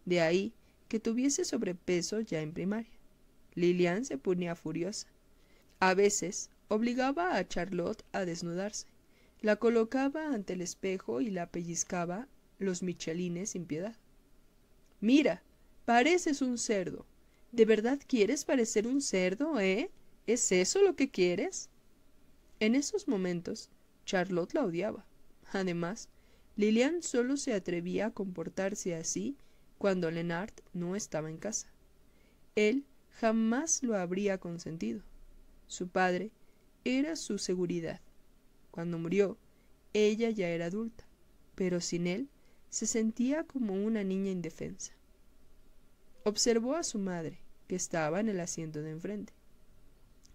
De ahí que tuviese sobrepeso ya en primaria. Lilian se ponía furiosa. A veces obligaba a Charlotte a desnudarse. La colocaba ante el espejo y la pellizcaba los michelines sin piedad. «Mira, pareces un cerdo. ¿De verdad quieres parecer un cerdo, eh? ¿Es eso lo que quieres?» En esos momentos, Charlotte la odiaba. Además, Lilian solo se atrevía a comportarse así cuando Leonard no estaba en casa. Él jamás lo habría consentido. Su padre era su seguridad. Cuando murió, ella ya era adulta, pero sin él se sentía como una niña indefensa. Observó a su madre, que estaba en el asiento de enfrente.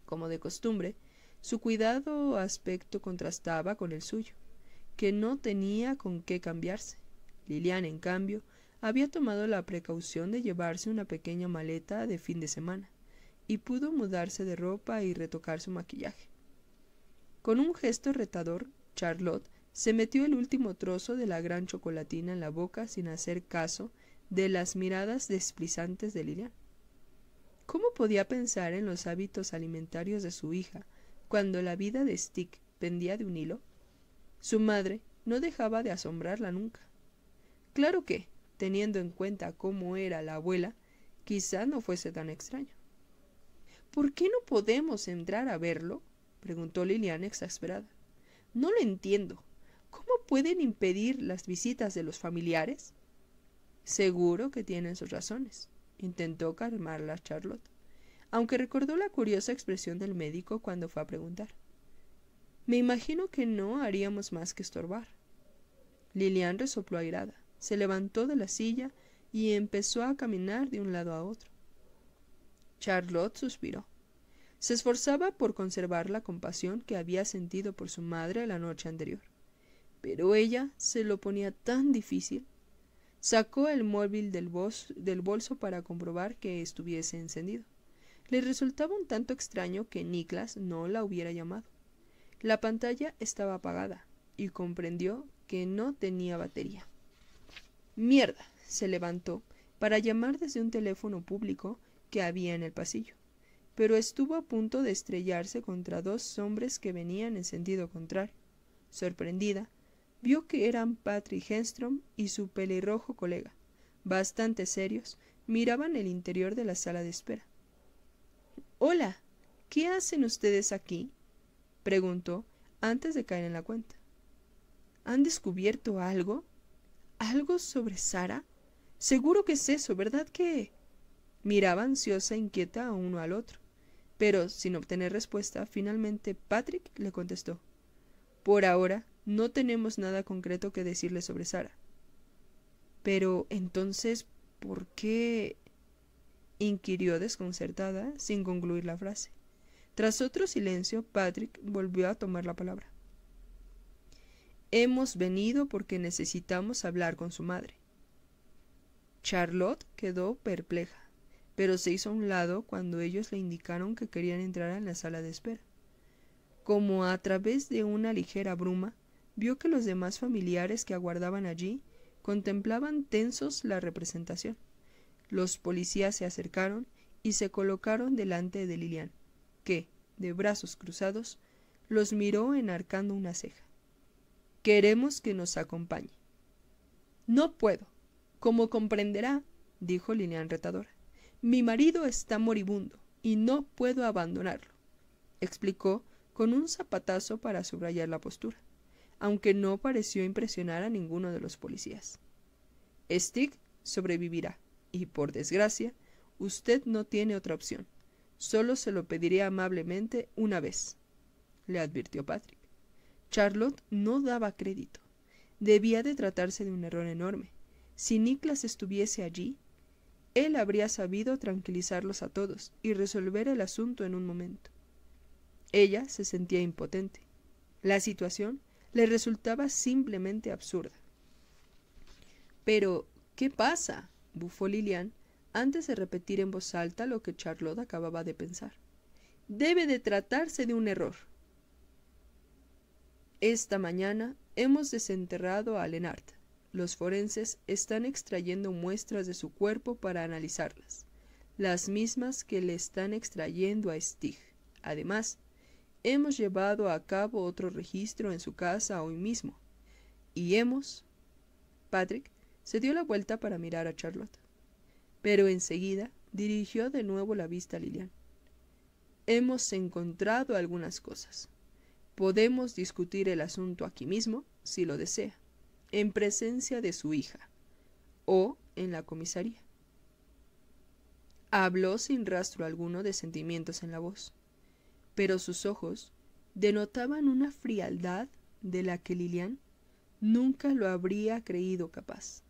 Como de costumbre, su cuidado aspecto contrastaba con el suyo, que no tenía con qué cambiarse. Lilian, en cambio, había tomado la precaución de llevarse una pequeña maleta de fin de semana, y pudo mudarse de ropa y retocar su maquillaje. Con un gesto retador, Charlotte se metió el último trozo de la gran chocolatina en la boca sin hacer caso de las miradas desplicentes de Lilian. ¿Cómo podía pensar en los hábitos alimentarios de su hija cuando la vida de Stick pendía de un hilo? Su madre no dejaba de asombrarla nunca. Claro que, teniendo en cuenta cómo era la abuela, quizá no fuese tan extraño. «¿Por qué no podemos entrar a verlo?», preguntó Lilian exasperada. «No lo entiendo. ¿Cómo pueden impedir las visitas de los familiares?» «Seguro que tienen sus razones», intentó calmarla Charlotte, aunque recordó la curiosa expresión del médico cuando fue a preguntar. «Me imagino que no haríamos más que estorbar». Lilian resopló airada, se levantó de la silla y empezó a caminar de un lado a otro. Charlotte suspiró. Se esforzaba por conservar la compasión que había sentido por su madre la noche anterior, pero ella se lo ponía tan difícil. Sacó el móvil del bolso para comprobar que estuviese encendido. Le resultaba un tanto extraño que Niklas no la hubiera llamado. La pantalla estaba apagada y comprendió que no tenía batería. «Mierda», se levantó para llamar desde un teléfono público que había en el pasillo, pero estuvo a punto de estrellarse contra dos hombres que venían en sentido contrario. Sorprendida, vio que eran Patrick Henstrom y su pelirrojo colega. Bastante serios, miraban el interior de la sala de espera. «Hola, ¿qué hacen ustedes aquí?», preguntó antes de caer en la cuenta. «¿Han descubierto algo? ¿Algo sobre Sara? Seguro que es eso, ¿verdad que...?» Miraba ansiosa e inquieta a uno al otro, pero sin obtener respuesta, finalmente Patrick le contestó. «Por ahora no tenemos nada concreto que decirle sobre Sara». «Pero entonces, ¿por qué...?», inquirió desconcertada, sin concluir la frase. Tras otro silencio, Patrick volvió a tomar la palabra. «Hemos venido porque necesitamos hablar con su madre». Charlotte quedó perpleja, pero se hizo a un lado cuando ellos le indicaron que querían entrar en la sala de espera. Como a través de una ligera bruma, vio que los demás familiares que aguardaban allí contemplaban tensos la representación. Los policías se acercaron y se colocaron delante de Lilian, que, de brazos cruzados, los miró enarcando una ceja. «Queremos que nos acompañe». «No puedo. Como comprenderá», dijo Lilian retadora, «mi marido está moribundo y no puedo abandonarlo», explicó con un zapatazo para subrayar la postura, aunque no pareció impresionar a ninguno de los policías. «Stick sobrevivirá, y por desgracia, usted no tiene otra opción. Solo se lo pediré amablemente una vez», le advirtió Patrick. Charlotte no daba crédito. Debía de tratarse de un error enorme. Si Niklas estuviese allí, él habría sabido tranquilizarlos a todos y resolver el asunto en un momento. Ella se sentía impotente. La situación le resultaba simplemente absurda. «¿Pero qué pasa?», bufó Lilian antes de repetir en voz alta lo que Charlotte acababa de pensar. «Debe de tratarse de un error». Esta mañana hemos desenterrado a Lennart. Los forenses están extrayendo muestras de su cuerpo para analizarlas, las mismas que le están extrayendo a Stig. Además, hemos llevado a cabo otro registro en su casa hoy mismo. Y hemos... Patrick se dio la vuelta para mirar a Charlotte, pero enseguida dirigió de nuevo la vista a Lilian. Hemos encontrado algunas cosas. Podemos discutir el asunto aquí mismo, si lo desea, en presencia de su hija, o en la comisaría. Habló sin rastro alguno de sentimientos en la voz, pero sus ojos denotaban una frialdad de la que Lilian nunca lo habría creído capaz.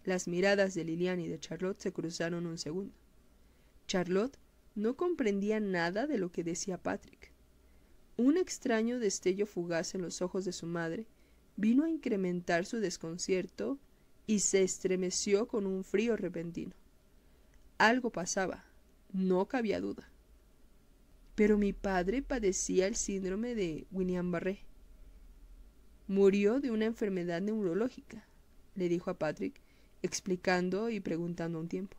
Las miradas de Lilian y de Charlotte se cruzaron un segundo. Charlotte no comprendía nada de lo que decía Patrick. Un extraño destello fugaz en los ojos de su madre vino a incrementar su desconcierto y se estremeció con un frío repentino. Algo pasaba, no cabía duda. Pero mi padre padecía el síndrome de Guillain-Barré. Murió de una enfermedad neurológica, le dijo a Patrick, explicando y preguntando a un tiempo.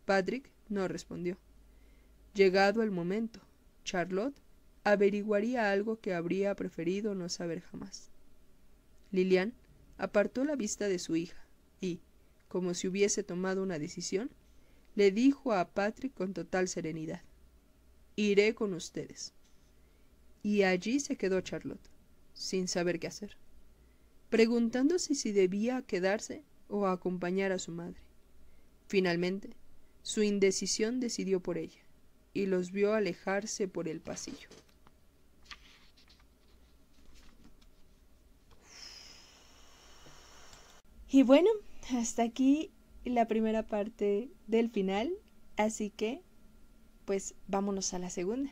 Patrick no respondió. Llegado el momento, Charlotte averiguaría algo que habría preferido no saber jamás. Lilian apartó la vista de su hija y, como si hubiese tomado una decisión, le dijo a Patrick con total serenidad: «Iré con ustedes». Y allí se quedó Charlotte, sin saber qué hacer, preguntándose si debía quedarse o acompañar a su madre. Finalmente, su indecisión decidió por ella, y los vio alejarse por el pasillo. Y bueno, hasta aquí la primera parte del final, así que pues vámonos a la segunda.